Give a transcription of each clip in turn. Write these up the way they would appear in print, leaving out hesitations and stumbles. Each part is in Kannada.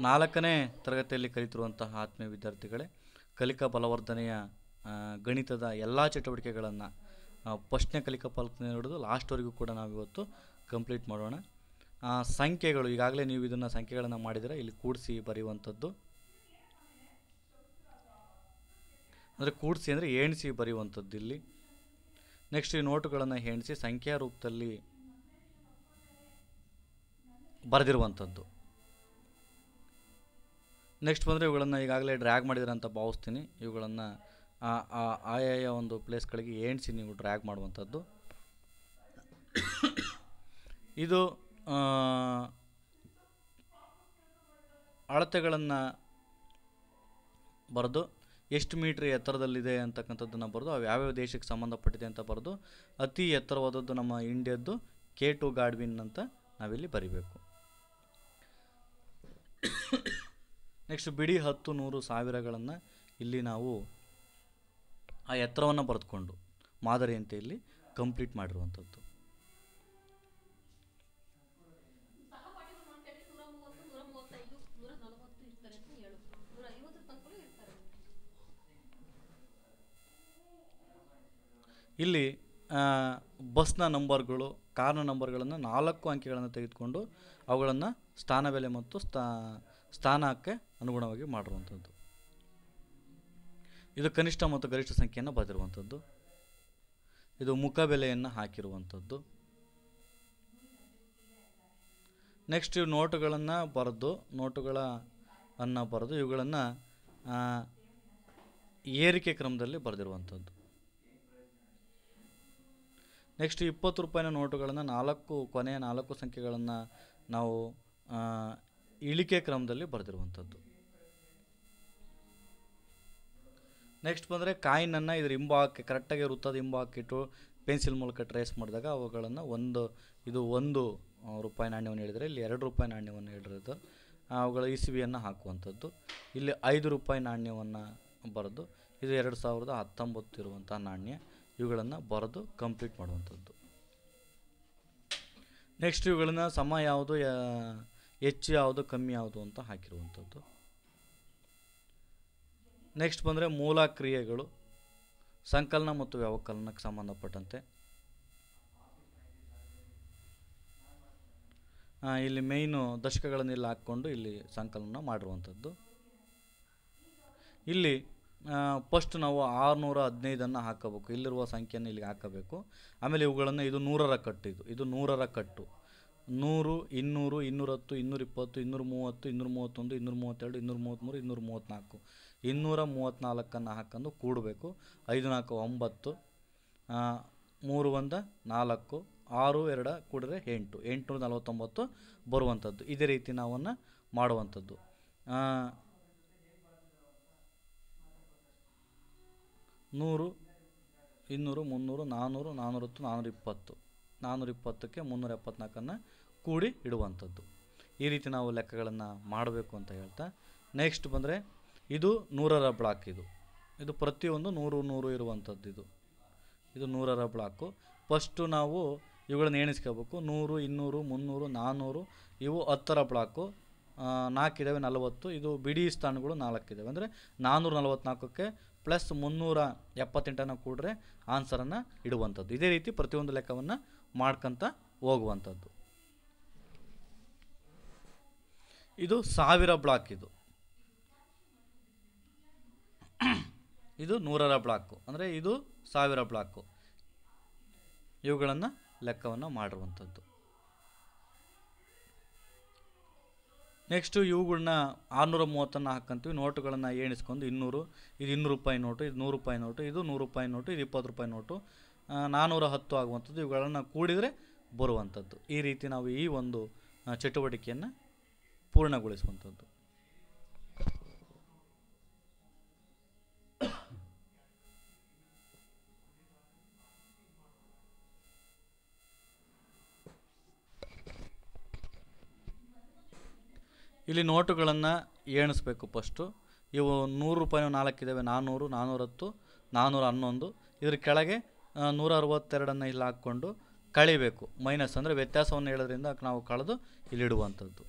4ನೇ ತರಗತಿಯಲ್ಲಿ ಕಲಿತಿರುವಂತಹ ಆತ್ಮೀಯ ವಿದ್ಯಾರ್ಥಿಗಳೇ, ಕಲಿಕಾ ಬಲವರ್ಧನೆಯ ಗಣಿತದ ಎಲ್ಲ ಚಟುವಟಿಕೆಗಳನ್ನು ಫಸ್ಟ್ನೇ ಕಲಿಕಾ ಫಲಕದಿಂದ ಹಿಡಿದು ಲಾಸ್ಟ್ವರೆಗೂ ಕೂಡ ನಾವು ಇವತ್ತು ಕಂಪ್ಲೀಟ್ ಮಾಡೋಣ. ಸಂಖ್ಯೆಗಳು ಈಗಾಗಲೇ ನೀವು ಇದನ್ನು ಸಂಖ್ಯೆಗಳನ್ನು ಮಾಡಿದರೆ ಇಲ್ಲಿ ಕೂಡಿಸಿ ಬರೆಯುವಂಥದ್ದು, ಅಂದರೆ ಕೂಡಿಸಿ ಅಂದರೆ ಎಣಿಸಿ ಬರೆಯುವಂಥದ್ದು ಇಲ್ಲಿ. ನೆಕ್ಸ್ಟ್ ಈ ನೋಟುಗಳನ್ನು ಎಣಿಸಿ ಸಂಖ್ಯಾ ರೂಪದಲ್ಲಿ ಬರೆದಿರುವಂಥದ್ದು. ನೆಕ್ಸ್ಟ್ ಬಂದರೆ ಇವುಗಳನ್ನು ಈಗಾಗಲೇ ಡ್ರ್ಯಾಗ್ ಮಾಡಿದ್ರೆ ಅಂತ ಭಾವಿಸ್ತೀನಿ. ಇವುಗಳನ್ನು ಆಯಾಯ ಒಂದು ಪ್ಲೇಸ್ಗಳಿಗೆ ಎಣಿಸಿ ನೀವು ಡ್ರ್ಯಾಗ್ ಮಾಡುವಂಥದ್ದು. ಇದು ಅಳತೆಗಳನ್ನು ಬರೆದು ಎಷ್ಟು ಮೀಟ್ರ್ ಎತ್ತರದಲ್ಲಿದೆ ಅಂತಕ್ಕಂಥದ್ದನ್ನು ಬರೆದು ಅವು ಯಾವ್ಯಾವ ದೇಶಕ್ಕೆ ಸಂಬಂಧಪಟ್ಟಿದೆ ಅಂತ ಬರೆದು ಅತಿ ಎತ್ತರವಾದದ್ದು ನಮ್ಮ ಇಂಡಿಯಾದ್ದು K2 ಗಾಡ್ವಿನ್ ಅಂತ ನಾವಿಲ್ಲಿ ಬರಿಬೇಕು. ನೆಕ್ಸ್ಟ್ ಬಿಡಿ 10, 100, 1000ಗಳನ್ನು ಇಲ್ಲಿ ನಾವು ಆ ಎತ್ತರವನ್ನು ಬರೆದುಕೊಂಡು ಮಾದರಿಯಂತೆ ಇಲ್ಲಿ ಕಂಪ್ಲೀಟ್ ಮಾಡಿರುವಂಥದ್ದು. ಇಲ್ಲಿ ಬಸ್ನ ನಂಬರ್ಗಳು, ಕಾರ್ನ ನಂಬರ್ಗಳನ್ನು 4 ಅಂಕೆಗಳನ್ನು ತೆಗೆದುಕೊಂಡು ಅವುಗಳನ್ನು ಸ್ಥಾನ ಬೆಲೆ ಮತ್ತು ಸ್ಥಾನಕ್ಕೆ ಅನುಗುಣವಾಗಿ ಮಾಡಿರುವಂಥದ್ದು. ಇದು ಕನಿಷ್ಠ ಮತ್ತು ಗರಿಷ್ಠ ಸಂಖ್ಯೆಯನ್ನು ಬರೆದಿರುವಂಥದ್ದು. ಇದು ಮುಖ ಬೆಲೆಯನ್ನು ಹಾಕಿರುವಂಥದ್ದು. ನೆಕ್ಸ್ಟ್ ಇವು ನೋಟುಗಳನ್ನು ಬರೆದು ಇವುಗಳನ್ನು ಏರಿಕೆ ಕ್ರಮದಲ್ಲಿ ಬರೆದಿರುವಂಥದ್ದು. ನೆಕ್ಸ್ಟ್ 20 ರೂಪಾಯಿನ ನೋಟುಗಳನ್ನು ಕೊನೆಯ 4 ಸಂಖ್ಯೆಗಳನ್ನು ನಾವು ಇಳಿಕೆ ಕ್ರಮದಲ್ಲಿ ಬರೆದಿರುವಂಥದ್ದು. ನೆಕ್ಸ್ಟ್ ಬಂದರೆ ಕಾಯಿನನ್ನು ಇದರ ಹಿಂಭಾಗಕ್ಕೆ ಕರೆಕ್ಟಾಗಿ ವೃತ್ತದ ಹಿಂಭಾಗಕ್ಕಿಟ್ಟು ಪೆನ್ಸಿಲ್ ಮೂಲಕ ಟ್ರೇಸ್ ಮಾಡಿದಾಗ ಅವುಗಳನ್ನು ಇದು 1 ರೂಪಾಯಿ ನಾಣ್ಯವನ್ನು ಹೇಳಿದರೆ ಇಲ್ಲಿ 2 ರೂಪಾಯಿ ನಾಣ್ಯವನ್ನು ಹೇಳಿರೋದು ಅವುಗಳ ಇಸವಿಯನ್ನು ಹಾಕುವಂಥದ್ದು. ಇಲ್ಲಿ 5 ರೂಪಾಯಿ ನಾಣ್ಯವನ್ನು ಬರೆದು ಇದು 2019 ಇರುವಂಥ ನಾಣ್ಯ, ಇವುಗಳನ್ನು ಬರೆದು ಕಂಪ್ಲೀಟ್ ಮಾಡುವಂಥದ್ದು. ನೆಕ್ಸ್ಟ್ ಇವುಗಳನ್ನು ಸಮ ಯಾವುದು, ಹೆಚ್ಚು ಯಾವುದು, ಕಮ್ಮಿ ಯಾವುದು ಅಂತ ಹಾಕಿರುವಂಥದ್ದು. ನೆಕ್ಸ್ಟ್ ಬಂದರೆ ಮೂಲ ಕ್ರಿಯೆಗಳು, ಸಂಕಲನ ಮತ್ತು ವ್ಯವಕಲನಕ್ಕೆ ಸಂಬಂಧಪಟ್ಟಂತೆ ಇಲ್ಲಿ ಮೇಯ್ನು ದಶಕಗಳನ್ನೆಲ್ಲ ಹಾಕ್ಕೊಂಡು ಇಲ್ಲಿ ಸಂಕಲನ ಮಾಡಿರುವಂಥದ್ದು. ಇಲ್ಲಿ ಫಸ್ಟ್ ನಾವು 615 ಹಾಕಬೇಕು, ಇಲ್ಲಿರುವ ಸಂಖ್ಯೆಯನ್ನು ಇಲ್ಲಿಗೆ ಹಾಕಬೇಕು. ಆಮೇಲೆ ಇವುಗಳನ್ನು ಇದು 100ರ ಕಟ್ಟು, ಇದು 100ರ ಕಟ್ಟು. 100, 200, 210, 220, 230, 231, 232, 233, 234, 234 ಹಾಕೊಂಡು ಕೂಡಬೇಕು. 5 4 9, 3 1 4, 6 2 ಕೂಡಿದ್ರೆ 8, 849 ಬರುವಂಥದ್ದು. ಇದೇ ರೀತಿ ನಾವನ್ನು ಮಾಡುವಂಥದ್ದು. 100, 200, 300, 400, 410, 420, 420ಕ್ಕೆ 374 ಕೂಡಿ ಇಡುವಂಥದ್ದು. ಈ ರೀತಿ ನಾವು ಲೆಕ್ಕಗಳನ್ನು ಮಾಡಬೇಕು ಅಂತ ಹೇಳ್ತಾ ನೆಕ್ಸ್ಟ್ ಬಂದರೆ ಇದು 100ರ ಬ್ಲಾಕ್. ಇದು ಪ್ರತಿಯೊಂದು 100 100 ಇರುವಂಥದ್ದು. ಇದು 100ರ ಬ್ಲಾಕು. ಫಸ್ಟು ನಾವು ಇವುಗಳನ್ನು ಎಣಿಸ್ಕೋಬೇಕು. 100, 200, 300, 400 ಇವು 10ರ ಬ್ಲಾಕು. 4 ಇದ್ದಾವೆ, 40. ಇದು ಬಿಡಿ ಸ್ಥಾನಗಳು 4 ಇದ್ದಾವೆ. ಅಂದರೆ 444ಕ್ಕೆ ಪ್ಲಸ್ 378 ಕೂಡ್ರೆ ಆನ್ಸರನ್ನು ಇಡುವಂಥದ್ದು. ಇದೇ ರೀತಿ ಪ್ರತಿಯೊಂದು ಲೆಕ್ಕವನ್ನು ಮಾಡ್ಕೊತ ಹೋಗುವಂಥದ್ದು. ಇದು 1000 ಬ್ಲಾಕ್. ಇದು 100ರ ಬ್ಲಾಕು, ಅಂದರೆ ಇದು 1000 ಬ್ಲಾಕು. ಇವುಗಳನ್ನು ಲೆಕ್ಕವನ್ನು ಮಾಡಿರುವಂಥದ್ದು. ನೆಕ್ಸ್ಟು ಇವುಗಳನ್ನ 630 ಹಾಕಂತೀವಿ. ನೋಟುಗಳನ್ನು ಎಣಿಸ್ಕೊಂಡು 200, ಇದು 200 ರೂಪಾಯಿ ನೋಟು, ಇದು 100 ರೂಪಾಯಿ ನೋಟು, ಇದು 100 ರೂಪಾಯಿ ನೋಟು, ಇದು 20 ರೂಪಾಯಿ ನೋಟು, 410 ಆಗುವಂಥದ್ದು. ಇವುಗಳನ್ನು ಕೂಡಿದರೆ ಬರುವಂಥದ್ದು. ಈ ರೀತಿ ನಾವು ಈ ಒಂದು ಚಟುವಟಿಕೆಯನ್ನು ಪೂರ್ಣಗೊಳಿಸುವಂಥದ್ದು. ಇಲ್ಲಿ ನೋಟುಗಳನ್ನು ಎಣಿಸ್ಬೇಕು ಫಸ್ಟು. ಇವು 100 ರೂಪಾಯಿನ 4 ಇದ್ದಾವೆ, 400, 410, 411. ಇದ್ರ ಕೆಳಗೆ 162 ಇಲ್ಲಿ ಹಾಕ್ಕೊಂಡು ಕಳಿಬೇಕು. ಮೈನಸ್ ಅಂದರೆ ವ್ಯತ್ಯಾಸವನ್ನು ಹೇಳೋದ್ರಿಂದ ನಾವು ಕಳೆದು ಇಲ್ಲಿಡುವಂಥದ್ದು.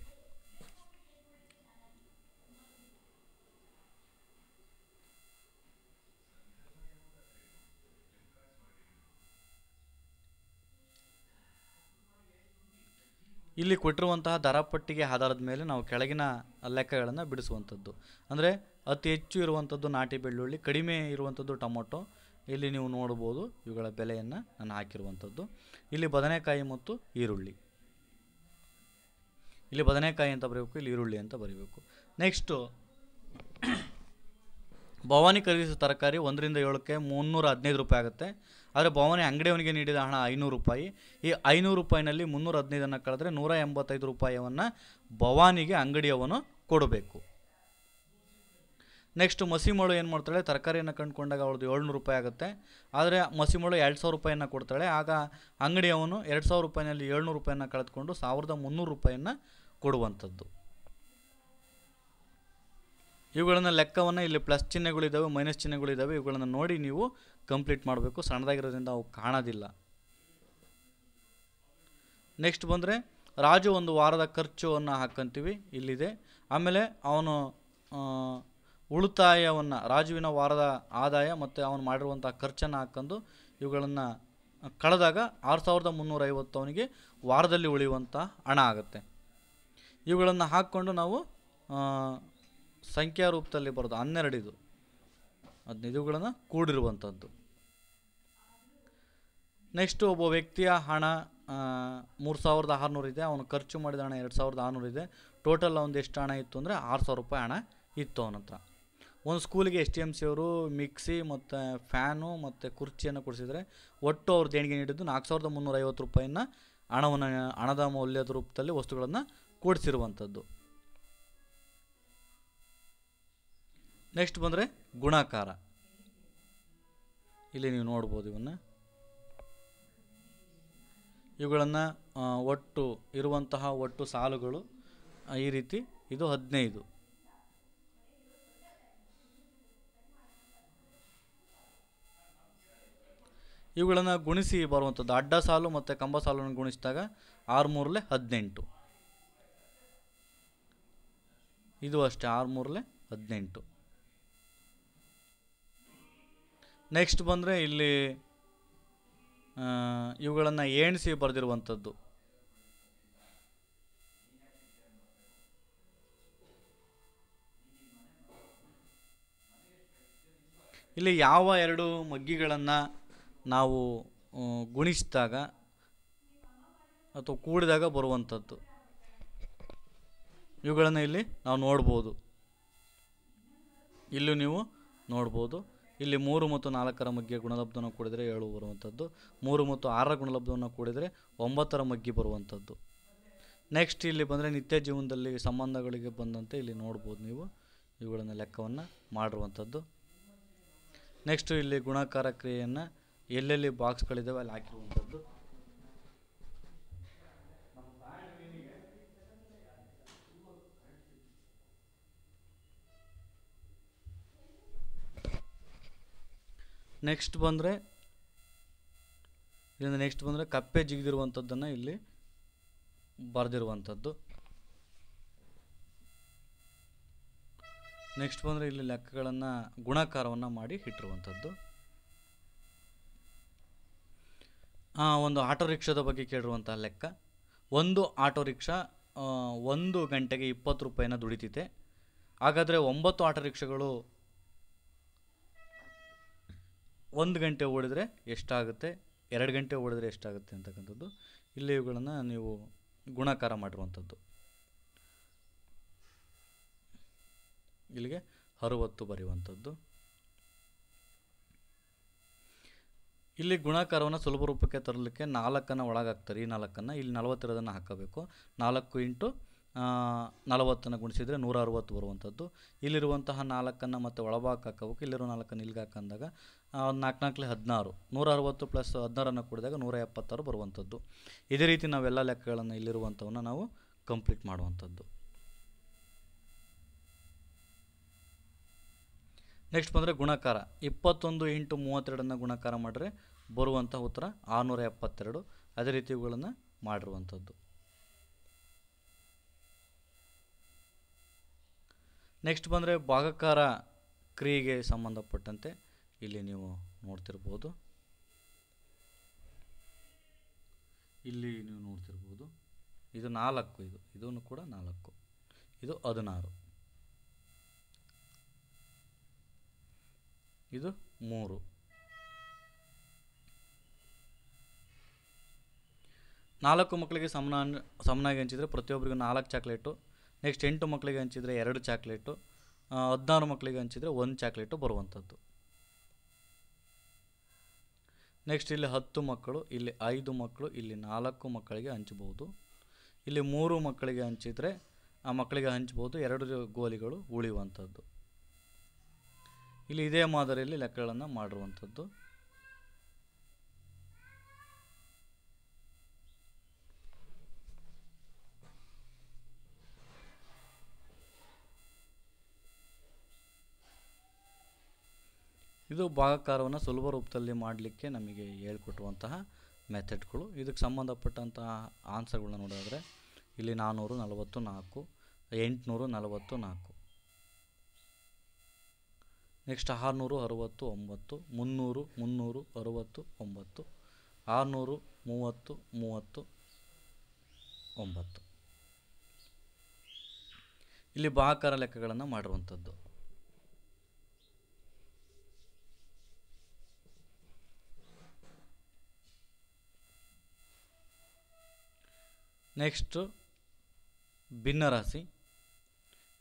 ಇಲ್ಲಿ ಕೊಟ್ಟಿರುವಂತಹ ದರಪಟ್ಟಿಗೆ ಆಧಾರದ ಮೇಲೆ ನಾವು ಕೆಳಗಿನ ಲೆಕ್ಕಗಳನ್ನು ಬಿಡಿಸುವಂಥದ್ದು. ಅಂದರೆ ಅತಿ ಹೆಚ್ಚು ಇರುವಂಥದ್ದು ನಾಟಿ ಬೆಳ್ಳುಳ್ಳಿ, ಕಡಿಮೆ ಇರುವಂಥದ್ದು ಟೊಮೊಟೊ. ಇಲ್ಲಿ ನೀವು ನೋಡ್ಬೋದು ಇವುಗಳ ಬೆಲೆಯನ್ನು ನಾನು ಹಾಕಿರುವಂಥದ್ದು. ಇಲ್ಲಿ ಬದನೆಕಾಯಿ ಮತ್ತು ಈರುಳ್ಳಿ, ಇಲ್ಲಿ ಬದನೆಕಾಯಿ ಅಂತ ಬರೀಬೇಕು, ಇಲ್ಲಿ ಈರುಳ್ಳಿ ಅಂತ ಬರೀಬೇಕು. ನೆಕ್ಸ್ಟು ಭವಾನಿ ಖರೀದಿಸುವ ತರಕಾರಿ 1ರಿಂದ 7ಕ್ಕೆ 315 ರೂಪಾಯಿ ಆಗುತ್ತೆ. ಆದರೆ ಭವಾನಿ ಅಂಗಡಿಯವನಿಗೆ ನೀಡಿದ ಹಣ 500 ರೂಪಾಯಿ. ಈ 500 ರೂಪಾಯಿನಲ್ಲಿ 315 ಕಳೆದ್ರೆ 185 ರೂಪಾಯಿಯನ್ನು ಭವಾನಿಗೆ ಅಂಗಡಿಯವನು ಕೊಡಬೇಕು. ನೆಕ್ಸ್ಟ್ ಮಸಿಮಳು ಏನು ಮಾಡ್ತಾಳೆ, ತರಕಾರಿಯನ್ನು ಕಂಡುಕೊಂಡಾಗ ಅವಳದು 700 ರೂಪಾಯಿ ಆಗುತ್ತೆ. ಆದರೆ ಮಸಿಮಳು 2000 ರೂಪಾಯಿಯನ್ನು ಕೊಡ್ತಾಳೆ. ಆಗ ಅಂಗಡಿಯವನು 2000 ರೂಪಾಯಿನಲ್ಲಿ 700 ರೂಪಾಯಿಯನ್ನು ಕಳೆದುಕೊಂಡು 1300 ರೂಪಾಯಿಯನ್ನು ಕೊಡುವಂಥದ್ದು. ಇವುಗಳನ್ನು ಲೆಕ್ಕವನ್ನು ಇಲ್ಲಿ ಪ್ಲಸ್ ಚಿಹ್ನೆಗಳಿದ್ದಾವೆ, ಮೈನಸ್ ಚಿಹ್ನೆಗಳಿದ್ದಾವೆ, ಇವುಗಳನ್ನು ನೋಡಿ ನೀವು ಕಂಪ್ಲೀಟ್ ಮಾಡಬೇಕು. ಸಣ್ಣದಾಗಿರೋದ್ರಿಂದ ಅವು ಕಾಣೋದಿಲ್ಲ. ನೆಕ್ಸ್ಟ್ ಬಂದರೆ ರಾಜು ಒಂದು ವಾರದ ಖರ್ಚುವನ್ನು ಹಾಕಂತೀವಿ, ಇಲ್ಲಿದೆ. ಆಮೇಲೆ ಅವನು ಉಳಿತಾಯವನ್ನು, ರಾಜುವಿನ ವಾರದ ಆದಾಯ ಮತ್ತು ಅವನು ಮಾಡಿರುವಂಥ ಖರ್ಚನ್ನು ಹಾಕೊಂಡು ಇವುಗಳನ್ನು ಕಳೆದಾಗ 6350 ಅವನಿಗೆ ವಾರದಲ್ಲಿ ಉಳಿಯುವಂಥ ಹಣ ಆಗುತ್ತೆ. ಇವುಗಳನ್ನು ಹಾಕ್ಕೊಂಡು ನಾವು ಸಂಖ್ಯಾ ರೂಪದಲ್ಲಿ ಬರೋದು 12 ಇವುಗಳನ್ನು ಕೂಡಿರುವಂಥದ್ದು. ನೆಕ್ಸ್ಟು ಒಬ್ಬ ವ್ಯಕ್ತಿಯ ಹಣ 3600 ಇದೆ, ಅವನು ಖರ್ಚು ಮಾಡಿದ ಹಣ 2600 ಇದೆ. ಟೋಟಲ್ ಅವನದು ಎಷ್ಟು ಹಣ ಇತ್ತು ಅಂದರೆ 6000 ರೂಪಾಯಿ ಹಣ ಇತ್ತು ಅವನ ಹತ್ರ. ಒಂದು ಸ್ಕೂಲಿಗೆ STMC ಅವರು ಮಿಕ್ಸಿ ಮತ್ತು ಫ್ಯಾನು ಮತ್ತು ಕುರ್ಚಿಯನ್ನು ಕೊಡಿಸಿದರೆ ಒಟ್ಟು ಅವ್ರು ದೇಣಿಗೆ ನೀಡಿದ್ದು 4350 ರೂಪಾಯಿನ ಹಣದ ಮೌಲ್ಯದ ರೂಪದಲ್ಲಿ ವಸ್ತುಗಳನ್ನು ಕೊಡಿಸಿರುವಂಥದ್ದು. ನೆಕ್ಸ್ಟ್ ಬಂದರೆ ಗುಣಾಕಾರ. ಇಲ್ಲಿ ನೀವು ನೋಡ್ಬೋದು ಇವುಗಳನ್ನು ಒಟ್ಟು ಇರುವಂತಹ ಒಟ್ಟು ಸಾಲುಗಳು ಈ ರೀತಿ. ಇದು 15. ಇವುಗಳನ್ನು ಗುಣಿಸಿ ಬರುವಂಥದ್ದು. ಅಡ್ಡ ಸಾಲು ಮತ್ತು ಕಂಬ ಸಾಲನ್ನು ಗುಣಿಸಿದಾಗ 6 3 18. ಇದು ಅಷ್ಟೇ, 6 3 18. ನೆಕ್ಸ್ಟ್ ಬಂದರೆ ಇಲ್ಲಿ ಇವುಗಳನ್ನು ಎಣಿಸಿ ಬರೆದಿರುವಂಥದ್ದು. ಇಲ್ಲಿ ಯಾವ 2 ಮಗ್ಗಿಗಳನ್ನು ನಾವು ಗುಣಿಸಿದಾಗ ಅಥವಾ ಕೂಡಿದಾಗ ಬರುವಂಥದ್ದು ಇವುಗಳನ್ನು ಇಲ್ಲಿ ನಾವು ನೋಡ್ಬೋದು. ಇಲ್ಲೂ ನೀವು ನೋಡ್ಬೋದು. ಇಲ್ಲಿ 3 ಮತ್ತು 4ರ ಮಗ್ಗಿಯ ಗುಣಲಬ್ಧವನ್ನು ಕೂಡಿದರೆ 7 ಬರುವಂಥದ್ದು. 3 ಮತ್ತು 6ರ ಗುಣಲಬ್ಧವನ್ನು ಕೂಡಿದರೆ 9ರ ಮಗ್ಗಿ ಬರುವಂಥದ್ದು. ನೆಕ್ಸ್ಟ್ ಇಲ್ಲಿ ಬಂದರೆ ನಿತ್ಯ ಜೀವನದಲ್ಲಿ ಸಂಬಂಧಗಳಿಗೆ ಬಂದಂತೆ ಇಲ್ಲಿ ನೋಡ್ಬೋದು ನೀವು ಇವುಗಳನ್ನು ಲೆಕ್ಕವನ್ನು ಮಾಡಿರುವಂಥದ್ದು. ನೆಕ್ಸ್ಟು ಇಲ್ಲಿ ಗುಣಾಕಾರ ಕ್ರಿಯೆಯನ್ನು ಎಲ್ಲೆಲ್ಲಿ ಬಾಕ್ಸ್ಗಳಿದ್ದಾವೆ ಅಲ್ಲಿ ಹಾಕಿರುವಂಥದ್ದು. ನೆಕ್ಸ್ಟ್ ಬಂದರೆ ಕಪ್ಪೆ ಜಿಗಿದಿರುವಂಥದ್ದನ್ನು ಇಲ್ಲಿ ಬರೆದಿರುವಂಥದ್ದು. ನೆಕ್ಸ್ಟ್ ಬಂದರೆ ಇಲ್ಲಿ ಲೆಕ್ಕಗಳನ್ನು ಗುಣಾಕಾರವನ್ನು ಮಾಡಿ ಇಟ್ಟಿರುವಂಥದ್ದು. ಒಂದು ಆಟೋ ರಿಕ್ಷಾದ ಬಗ್ಗೆ ಕೇಳಿರುವಂಥ ಲೆಕ್ಕ. ಒಂದು ಆಟೋ ರಿಕ್ಷಾ 1 ಗಂಟೆಗೆ 20 ರೂಪಾಯಿನ ದುಡಿತಿದೆ. ಹಾಗಾದರೆ 9 ಆಟೋ ರಿಕ್ಷಾಗಳು 1 ಗಂಟೆ ಓಡಿದರೆ ಎಷ್ಟಾಗುತ್ತೆ, 2 ಗಂಟೆ ಓಡಿದರೆ ಎಷ್ಟಾಗುತ್ತೆ ಅಂತಕ್ಕಂಥದ್ದು ಇಲ್ಲಿ ಇವುಗಳನ್ನು ನೀವು ಗುಣಾಕಾರ ಮಾಡಿರುವಂಥದ್ದು. ಇಲ್ಲಿಗೆ 60 ಬರೆಯುವಂಥದ್ದು. ಇಲ್ಲಿ ಗುಣಾಕಾರವನ್ನು ಸುಲಭ ರೂಪಕ್ಕೆ ತರಲಿಕ್ಕೆ 4ಅನ್ನು ಒಳಗಾಗ್ತಾರೆ. ಈ 4ಅನ್ನು ಇಲ್ಲಿ 40 ಇರೋದನ್ನು ಹಾಕಬೇಕು. 4 × 40 ಗುಣಿಸಿದರೆ 160 ಬರುವಂಥದ್ದು. ಇಲ್ಲಿರುವಂತಹ 4ಅನ್ನು ಮತ್ತು ಒಳಭಾಗಕ್ಕೆ ಹಾಕಬೇಕು. ಇಲ್ಲಿರೋ 4ಅನ್ನು ಇಲ್ಲಿಗೆ ಹಾಕಂದಾಗ 4 4 16, 160 ಪ್ಲಸ್ 16 ಕೂಡಿದಾಗ 176 ಬರುವಂಥದ್ದು. ಇದೇ ರೀತಿ ನಾವೆಲ್ಲ ಲೆಕ್ಕಗಳನ್ನು ಇಲ್ಲಿರುವಂಥವನ್ನು ನಾವು ಕಂಪ್ಲೀಟ್ ಮಾಡುವಂಥದ್ದು. ನೆಕ್ಸ್ಟ್ ಬಂದರೆ ಗುಣಾಕಾರ. 21 × 32 ಗುಣಾಕಾರ ಮಾಡಿದ್ರೆ ಬರುವಂಥ ಉತ್ತರ 672. ಅದೇ ರೀತಿ ಇವುಗಳನ್ನು ಮಾಡಿರುವಂಥದ್ದು. ನೆಕ್ಸ್ಟ್ ಬಂದರೆ ಭಾಗಾಕಾರ ಕ್ರಿಯೆಗೆ ಸಂಬಂಧಪಟ್ಟಂತೆ ಇಲ್ಲಿ ನೀವು ನೋಡ್ತಿರ್ಬೋದು. ಇದು 4, ಇದನ್ನು ಕೂಡ 4, ಇದು 16, ಇದು 3, 4 ಮಕ್ಕಳಿಗೆ ಸಮನಾಗಿ ಹಂಚಿದರೆ ಪ್ರತಿಯೊಬ್ಬರಿಗೂ 4 ಚಾಕ್ಲೇಟು. ನೆಕ್ಸ್ಟ್ 8 ಮಕ್ಕಳಿಗೆ ಹಂಚಿದರೆ 2 ಚಾಕ್ಲೇಟು, 16 ಮಕ್ಕಳಿಗೆ ಹಂಚಿದರೆ 1 ಚಾಕ್ಲೇಟು ಬರುವಂಥದ್ದು. ನೆಕ್ಸ್ಟ್ ಇಲ್ಲಿ 10 ಮಕ್ಕಳು, ಇಲ್ಲಿ 5 ಮಕ್ಕಳು, ಇಲ್ಲಿ 4 ಮಕ್ಕಳಿಗೆ ಹಂಚಬಹುದು. ಇಲ್ಲಿ 3 ಮಕ್ಕಳಿಗೆ ಹಂಚಿದರೆ ಆ ಮಕ್ಕಳಿಗೆ ಹಂಚ್ಬೋದು, 2 ಗೋಲಿಗಳು ಉಳಿಯುವಂಥದ್ದು. ಇಲ್ಲಿ ಇದೇ ಮಾದರಿಯಲ್ಲಿ ಲೆಕ್ಕಗಳನ್ನು ಮಾಡಿರುವಂಥದ್ದು. ಇದು ಭಾಗಾಕಾರವನ್ನು ಸುಲಭ ರೂಪದಲ್ಲಿ ಮಾಡಲಿಕ್ಕೆ ನಮಗೆ ಹೇಳ್ಕೊಟ್ಟುವಂತಹ ಮೆಥಡ್ಗಳು. ಇದಕ್ಕೆ ಸಂಬಂಧಪಟ್ಟಂತಹ ಆನ್ಸರ್ಗಳನ್ನ ನೋಡಿದ್ರೆ ಇಲ್ಲಿ 444, 844, ನೆಕ್ಸ್ಟ್ 669, 300, 369, 630, 30, 9. ಇಲ್ಲಿ ಭಾಗಾಕಾರ ಲೆಕ್ಕಗಳನ್ನು ಮಾಡಿರುವಂಥದ್ದು. ನೆಕ್ಸ್ಟು ಭಿನ್ನರಾಶಿ.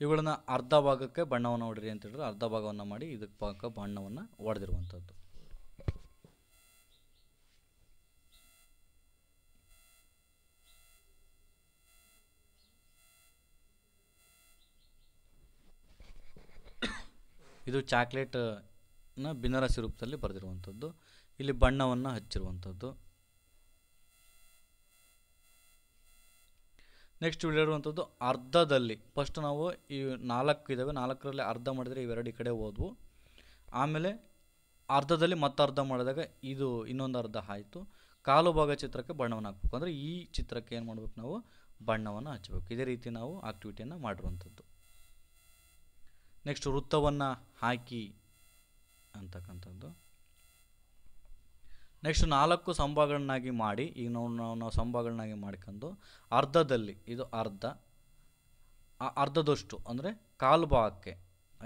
ಇವುಗಳನ್ನು ಅರ್ಧ ಭಾಗಕ್ಕೆ ಬಣ್ಣವನ್ನು ಹೊಡಿರಿ ಅಂತ ಹೇಳಿದ್ರೆ ಅರ್ಧ ಭಾಗವನ್ನು ಮಾಡಿ ಇದಕ್ಕೆ ಭಾಗ ಬಣ್ಣವನ್ನು ಹೊಡೆದಿರುವಂಥದ್ದು. ಇದು ಚಾಕ್ಲೇಟ್ನ ಭಿನ್ನರಾಶಿ ರೂಪದಲ್ಲಿ ಬರೆದಿರುವಂಥದ್ದು. ಇಲ್ಲಿ ಬಣ್ಣವನ್ನು ಹಚ್ಚಿರುವಂಥದ್ದು. ನೆಕ್ಸ್ಟ್ ಇಲ್ಲಿರುವಂಥದ್ದು ಅರ್ಧದಲ್ಲಿ. ಫಸ್ಟ್ ನಾವು ಈ 4 ಇದ್ದಾವೆ, 4ರಲ್ಲಿ ಅರ್ಧ ಮಾಡಿದರೆ ಇವೆರಡು ಈ ಕಡೆ ಹೋದ್ವು. ಆಮೇಲೆ ಅರ್ಧದಲ್ಲಿ ಮತ್ತೆ ಅರ್ಧ ಮಾಡಿದಾಗ ಇದು ಇನ್ನೊಂದು ಅರ್ಧ ಆಯಿತು. ಕಾಲು ಭಾಗ ಚಿತ್ರಕ್ಕೆ ಬಣ್ಣವನ್ನು ಹಾಕಬೇಕು. ಅಂದರೆ ಈ ಚಿತ್ರಕ್ಕೆ ಏನು ಮಾಡಬೇಕು, ನಾವು ಬಣ್ಣವನ್ನು ಹಚ್ಚಬೇಕು. ಇದೇ ರೀತಿ ನಾವು ಆಕ್ಟಿವಿಟಿಯನ್ನು ಮಾಡಿರುವಂಥದ್ದು. ನೆಕ್ಸ್ಟ್ ವೃತ್ತವನ್ನು ಹಾಕಿ ಅಂತಕ್ಕಂಥದ್ದು. ನೆಕ್ಸ್ಟ್ 4 ಸಂಭಾಗಗಳನ್ನಾಗಿ ಮಾಡಿ, ಈಗ ನಾವು ಸಂಭಾಗಗಳನ್ನಾಗಿ ಮಾಡ್ಕೊಂಡು ಅರ್ಧದಲ್ಲಿ, ಇದು ಅರ್ಧ, ಅರ್ಧದಷ್ಟು ಅಂದರೆ ಕಾಲು ಭಾಗಕ್ಕೆ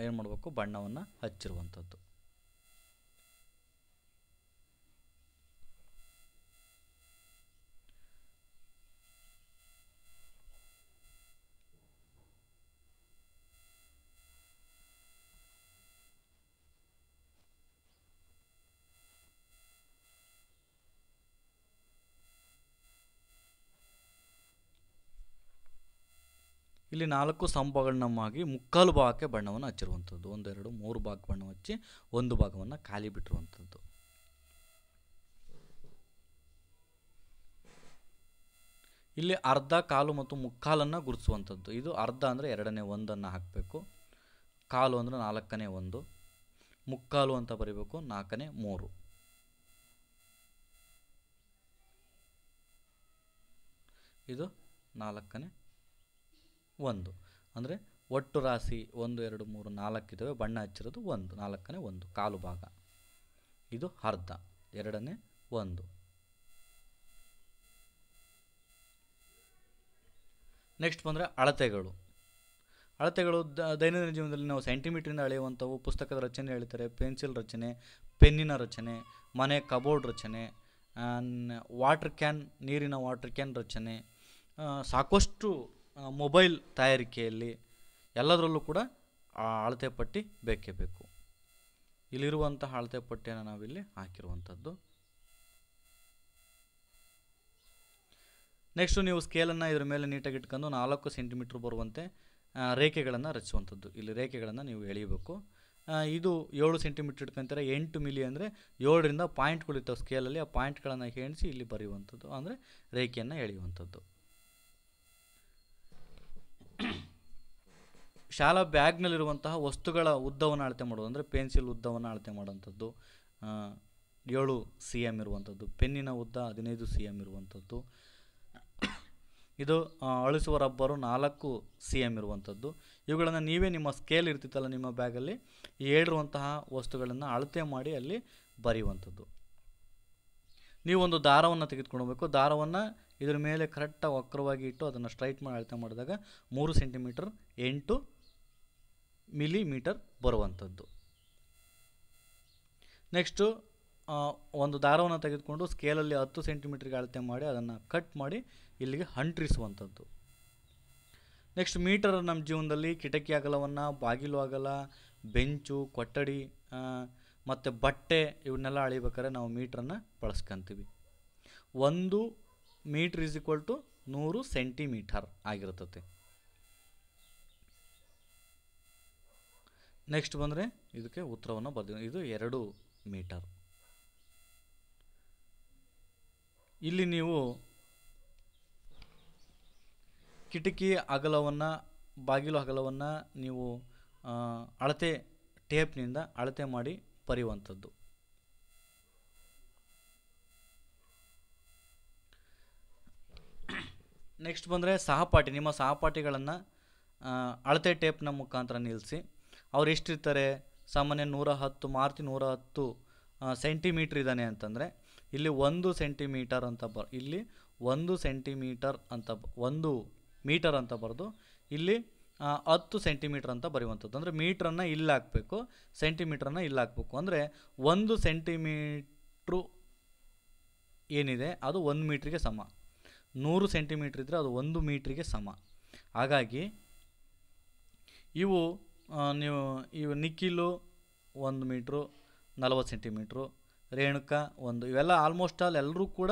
ಏನು ಮಾಡಬೇಕು, ಬಣ್ಣವನ್ನು ಹಚ್ಚಿರುವಂಥದ್ದು. ಇಲ್ಲಿ 4 ಸಂಭಾಗಗಳನ್ನಾಗಿ ಮುಕ್ಕಾಲು ಭಾಗಕ್ಕೆ ಬಣ್ಣವನ್ನು ಹಚ್ಚಿರುವಂಥದ್ದು. 1, 2, 3 ಭಾಗ ಬಣ್ಣ ಹಚ್ಚಿ ಒಂದು ಭಾಗವನ್ನು ಖಾಲಿ ಬಿಟ್ಟಿರುವಂಥದ್ದು. ಇಲ್ಲಿ ಅರ್ಧ, ಕಾಲು ಮತ್ತು ಮುಕ್ಕಾಲನ್ನು ಗುರುತಿಸುವಂಥದ್ದು. ಇದು ಅರ್ಧ ಅಂದರೆ 2ನೇ 1 ಹಾಕಬೇಕು, ಕಾಲು ಅಂದರೆ 4ನೇ 1, ಮುಕ್ಕಾಲು ಅಂತ ಬರೀಬೇಕು 4ನೇ 3. ಇದು 4ನೇ 1 ಅಂದರೆ ಒಟ್ಟು ರಾಶಿ 1, 2, 3, 4 ಇದ್ದಾವೆ. ಬಣ್ಣ ಹಚ್ಚಿರೋದು 1, 4ನೇ 1 ಕಾಲು ಭಾಗ. ಇದು ಅರ್ಧ, 2ನೇ 1. ನೆಕ್ಸ್ಟ್ ಬಂದರೆ ಅಳತೆಗಳು. ದೈನಂದಿನ ಜೀವನದಲ್ಲಿ ನಾವು ಸೆಂಟಿಮೀಟ್ರಿಂದ ಅಳೆಯುವಂಥವು. ಪುಸ್ತಕದ ರಚನೆ ಹೇಳ್ತಾರೆ, ಪೆನ್ಸಿಲ್ ರಚನೆ, ಪೆನ್ನಿನ ರಚನೆ, ಮನೆ ಕಬೋರ್ಡ್ ರಚನೆ, ವಾಟರ್ ಕ್ಯಾನ್, ನೀರಿನ ವಾಟರ್ ಕ್ಯಾನ್ ರಚನೆ, ಸಾಕಷ್ಟು ಮೊಬೈಲ್ ತಯಾರಿಕೆಯಲ್ಲಿ ಎಲ್ಲದರಲ್ಲೂ ಕೂಡ ಅಳತೆ ಪಟ್ಟಿ ಬೇಕೇ ಬೇಕು. ಇಲ್ಲಿರುವಂತಹ ಅಳತೆ ಪಟ್ಟಿಯನ್ನು ನಾವಿಲ್ಲಿ ಹಾಕಿರುವಂಥದ್ದು. ನೆಕ್ಸ್ಟು ನೀವು ಸ್ಕೇಲನ್ನು ಇದ್ರ ಮೇಲೆ ನೀಟಾಗಿ ಇಟ್ಕೊಂಡು 4 ಸೆಂಟಿಮೀಟ್ರ್ ಬರುವಂತೆ ರೇಖೆಗಳನ್ನು ರಚಿಸುವಂಥದ್ದು. ಇಲ್ಲಿ ರೇಖೆಗಳನ್ನು ನೀವು ಎಳೆಯಬೇಕು. ಇದು 7 ಸೆಂಟಿಮೀಟ್ರ್ ಇಟ್ಕೊಂತಾರೆ. 8 ಮಿಲಿ ಅಂದರೆ 7ರಿಂದ ಪಾಯಿಂಟ್ಗಳಿರ್ತಾವೆ ಸ್ಕೇಲಲ್ಲಿ. ಆ ಪಾಯಿಂಟ್ಗಳನ್ನು ಎಣಿಸಿ ಇಲ್ಲಿ ಬರೆಯುವಂಥದ್ದು, ಅಂದರೆ ರೇಖೆಯನ್ನು ಎಳೆಯುವಂಥದ್ದು. ಶಾಲಾ ಬ್ಯಾಗ್ನಲ್ಲಿರುವಂತಹ ವಸ್ತುಗಳ ಉದ್ದವನ್ನು ಅಳತೆ ಮಾಡೋದು, ಅಂದರೆ ಪೆನ್ಸಿಲ್ ಉದ್ದವನ್ನು ಅಳತೆ ಮಾಡುವಂಥದ್ದು 7 cm ಇರುವಂಥದ್ದು, ಪೆನ್ನಿನ ಉದ್ದ 15 cm ಇರುವಂಥದ್ದು, ಇದು ಅಳಿಸುವ ರಬ್ಬರು 4 cm ಇರುವಂಥದ್ದು. ಇವುಗಳನ್ನು ನೀವೇ ನಿಮ್ಮ ಸ್ಕೇಲ್ ಇರ್ತಿತ್ತಲ್ಲ ನಿಮ್ಮ ಬ್ಯಾಗಲ್ಲಿ, ಈ ಹೇಳಿರುವಂತಹ ವಸ್ತುಗಳನ್ನು ಅಳತೆ ಮಾಡಿ ಅಲ್ಲಿ ಬರೆಯುವಂಥದ್ದು. ನೀವೊಂದು ದಾರವನ್ನು ತೆಗೆದುಕೊಳ್ಬೇಕು. ದಾರವನ್ನು ಇದರ ಮೇಲೆ ಕರೆಕ್ಟಾಗಿ ವಕ್ರವಾಗಿ ಇಟ್ಟು ಅದನ್ನು ಸ್ಟ್ರೈಟ್ ಮಾಡಿ ಅಳತೆ ಮಾಡಿದಾಗ 3 ಸೆಂಟಿಮೀಟರ್ 8 ಮಿಲಿಮೀಟರ್ ಬರುವಂಥದ್ದು. ನೆಕ್ಸ್ಟು ಒಂದು ದಾರವನ್ನು ತೆಗೆದುಕೊಂಡು ಸ್ಕೇಲಲ್ಲಿ 10 ಸೆಂಟಿಮೀಟ್ರಿಗೆ ಅಳತೆ ಮಾಡಿ ಅದನ್ನು ಕಟ್ ಮಾಡಿ ಇಲ್ಲಿಗೆ ಅಂಟಿಸುವಂಥದ್ದು. ನೆಕ್ಸ್ಟ್ ಮೀಟರ್ ನಮ್ಮ ಜೀವನದಲ್ಲಿ ಕಿಟಕಿ ಅಗಲವನ್ನು, ಬಾಗಿಲು ಅಗಲ, ಬೆಂಚು, ಕೊಠಡಿ ಮತ್ತು ಬಟ್ಟೆ ಇವನ್ನೆಲ್ಲ ಅಳಿಬೇಕಾದ್ರೆ ನಾವು ಮೀಟ್ರನ್ನು ಬಳಸ್ಕೊಂತೀವಿ. 1 metre is equal to 100 centimetre ಆಗಿರ್ತದೆ. ನೆಕ್ಸ್ಟ್ ಬಂದರೆ ಇದಕ್ಕೆ ಉತ್ತರವನ್ನು ಬರ್ತೀವಿ. ಇದು 2 ಮೀಟರ್. ಇಲ್ಲಿ ನೀವು ಕಿಟಕಿ ಅಗಲವನ್ನು, ಬಾಗಿಲು ಅಗಲವನ್ನು ನೀವು ಅಳತೆ ಟೇಪ್ನಿಂದ ಅಳತೆ ಮಾಡಿ ಬರೆಯುವಂಥದ್ದು. ನೆಕ್ಸ್ಟ್ ಬಂದರೆ ಸಹಪಾಠಿ. ನಿಮ್ಮ ಸಹಪಾಠಿಗಳನ್ನು ಅಳತೆ ಟೇಪ್ನ ಮುಖಾಂತರ ನಿಲ್ಲಿಸಿ. ಅವ್ರು ಎಷ್ಟಿರ್ತಾರೆ? ಸಾಮಾನ್ಯ 110, ಮಾರುತಿ 110 ಸೆಂಟಿಮೀಟ್ರ್ ಇದ್ದಾನೆ ಅಂತಂದರೆ ಇಲ್ಲಿ 1 ಸೆಂಟಿಮೀಟರ್ ಅಂತ ಇಲ್ಲಿ 1 ಸೆಂಟಿಮೀಟರ್ ಅಂತ 1 ಮೀಟರ್ ಅಂತ ಬರೆದು ಇಲ್ಲಿ 10 ಸೆಂಟಿಮೀಟ್ರ್ ಅಂತ ಬರೆಯುವಂಥದ್ದು. ಅಂದರೆ ಮೀಟ್ರನ್ನು ಇಲ್ಲಿ ಹಾಕಬೇಕು, ಸೆಂಟಿಮೀಟ್ರನ್ನು ಇಲ್ಲಿ ಹಾಕಬೇಕು. ಅಂದರೆ 1 ಸೆಂಟಿಮೀಟ್ರು ಏನಿದೆ ಅದು 1 ಮೀಟ್ರಿಗೆ ಸಮ. 100 ಸೆಂಟಿಮೀಟ್ರ್ ಇದ್ದರೆ ಅದು 1 ಮೀಟ್ರಿಗೆ ಸಮ. ಹಾಗಾಗಿ ಇವು ನಿಖಿಲು 1 ಮೀಟ್ರು 40 ಸೆಂಟಿಮೀಟ್ರು, ರೇಣುಕಾ 1, ಇವೆಲ್ಲ ಆಲ್ಮೋಸ್ಟ್ ಆಲ್ ಎಲ್ಲರೂ ಕೂಡ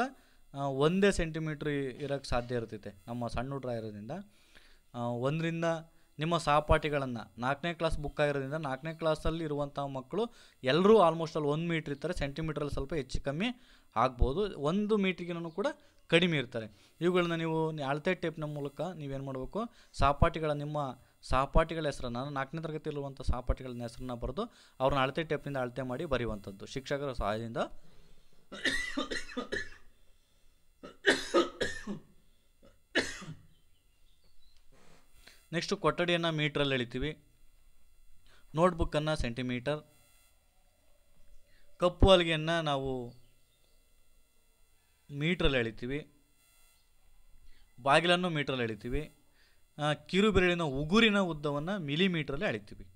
1 ಸೆಂಟಿಮೀಟ್ರ್ ಇರೋಕ್ಕೆ ಸಾಧ್ಯ ಇರ್ತೈತೆ. ನಮ್ಮ ಸಣ್ಣ ಹುಡ್ರ ಇರೋದ್ರಿಂದ 1ರಿಂದ ನಿಮ್ಮ ಸಹಪಾಠಿಗಳನ್ನು 4ನೇ ಕ್ಲಾಸ್ ಬುಕ್ ಆಗಿರೋದ್ರಿಂದ 4ನೇ ಕ್ಲಾಸಲ್ಲಿ ಇರುವಂಥ ಮಕ್ಕಳು ಎಲ್ಲರೂ ಆಲ್ಮೋಸ್ಟ್ ಆಲ್ 1 ಮೀಟ್ರ್ ಇರ್ತಾರೆ. ಸೆಂಟಿಮೀಟ್ರಲ್ಲಿ ಸ್ವಲ್ಪ ಹೆಚ್ಚು ಕಮ್ಮಿ ಆಗ್ಬೋದು. 1 ಮೀಟ್ರಿಗಿನೂ ಕೂಡ ಕಡಿಮೆ ಇರ್ತಾರೆ. ಇವುಗಳನ್ನ ನೀವು ಅಳತೆ ಟೇಪ್ನ ಮೂಲಕ ನೀವೇನು ಮಾಡಬೇಕು? ನಿಮ್ಮ ಸಹಪಾಠಿಗಳ ಹೆಸರನ್ನು, 4ನೇ ತರಗತಿಯಲ್ಲಿರುವಂಥ ಸಹಪಾಠಿಗಳ ಹೆಸರನ್ನು ಬರೆದು ಅವ್ರನ್ನ ಅಳತೆ ಟೇಪ್ನಿಂದ ಅಳತೆ ಮಾಡಿ ಬರೆಯುವಂಥದ್ದು ಶಿಕ್ಷಕರ ಸಹಾಯದಿಂದ. ನೆಕ್ಸ್ಟು ಕೊಠಡಿಯನ್ನು ಮೀಟ್ರಲ್ಲಿ ಎಳಿತೀವಿ. ನೋಟ್ಬುಕ್ಕನ್ನು ಸೆಂಟಿಮೀಟರ್, ಕಪ್ಪು ಹಲಗೆಯನ್ನು ನಾವು ಮೀಟ್ರಲ್ಲಿ ಎಳಿತೀವಿ. ಬಾಗಿಲನ್ನು ಮೀಟ್ರಲ್ಲಿ ಎಳಿತೀವಿ. ಕಿರುಬೆರಳಿನ ಉಗುರಿನ ಉದ್ದವನ್ನು ಮಿಲಿಮೀಟ್ರಲ್ಲಿ ಅಳಿತೀವಿ.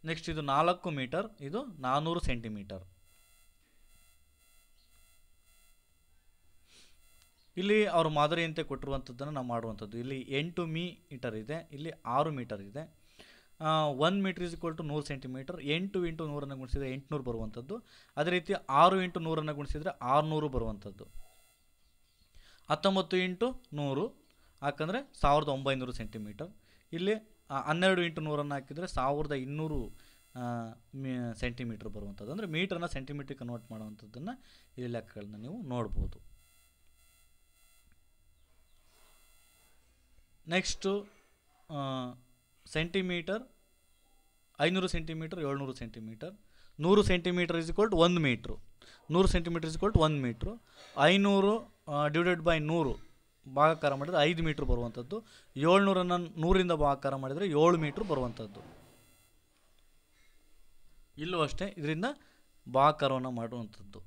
ನೆಕ್ಸ್ಟ್ ಇದು 4 ಮೀಟರ್, ಇದು 400 ಸೆಂಟಿಮೀಟರ್. ಇಲ್ಲಿ ಅವರು ಮಾದರಿಯಂತೆ ಕೊಟ್ಟಿರುವಂಥದ್ದನ್ನು ನಾವು ಮಾಡುವಂಥದ್ದು. ಇಲ್ಲಿ 8 ಮೀಟರ್ ಇದೆ, ಇಲ್ಲಿ 6 ಮೀಟರ್ ಇದೆ. 1 metre is equal to 100 centimetre. 8 into 100 ಗುಣಿಸಿದರೆ 800 ಬರುವಂಥದ್ದು. ಅದೇ ರೀತಿ 6 ಇಂಟು 100 ಗುಣಿಸಿದರೆ 600 ಬರುವಂಥದ್ದು. 19 ಇಂಟು 100 ಹಾಕಂದರೆ 1900 ಸೆಂಟಿಮೀಟರ್. ಇಲ್ಲಿ 12 ಇಂಟು 100 ಹಾಕಿದರೆ 1200 ಸೆಂಟಿಮೀಟ್ರ್ ಬರುವಂಥದ್ದು. ಅಂದರೆ ಮೀಟ್ರನ್ನ ಸೆಂಟಿಮೀಟ್ರಿಗೆ ಕನ್ವರ್ಟ್ ಮಾಡುವಂಥದ್ದನ್ನು ಈ ಲೆಕ್ಕಗಳನ್ನ ನೀವು ನೋಡ್ಬೋದು. Next centimetre 500 centimetre 700 centimetre. 100 centimetre is equal to 1 metre. 100 centimetre is equal to 1 metre. 500 divided by 100 ಭಾಗಾಕಾರ ಮಾಡಿದರೆ 5 ಮೀಟ್ರ್ ಬರುವಂಥದ್ದು. 700 100ರಿಂದ ಭಾಗಾಕಾರ ಮಾಡಿದರೆ 7 ಮೀಟ್ರ್ ಬರುವಂಥದ್ದು. ಇಲ್ಲೂ ಅಷ್ಟೇ ಇದರಿಂದ ಭಾಗಾಕಾರವನ್ನು ಮಾಡುವಂಥದ್ದು.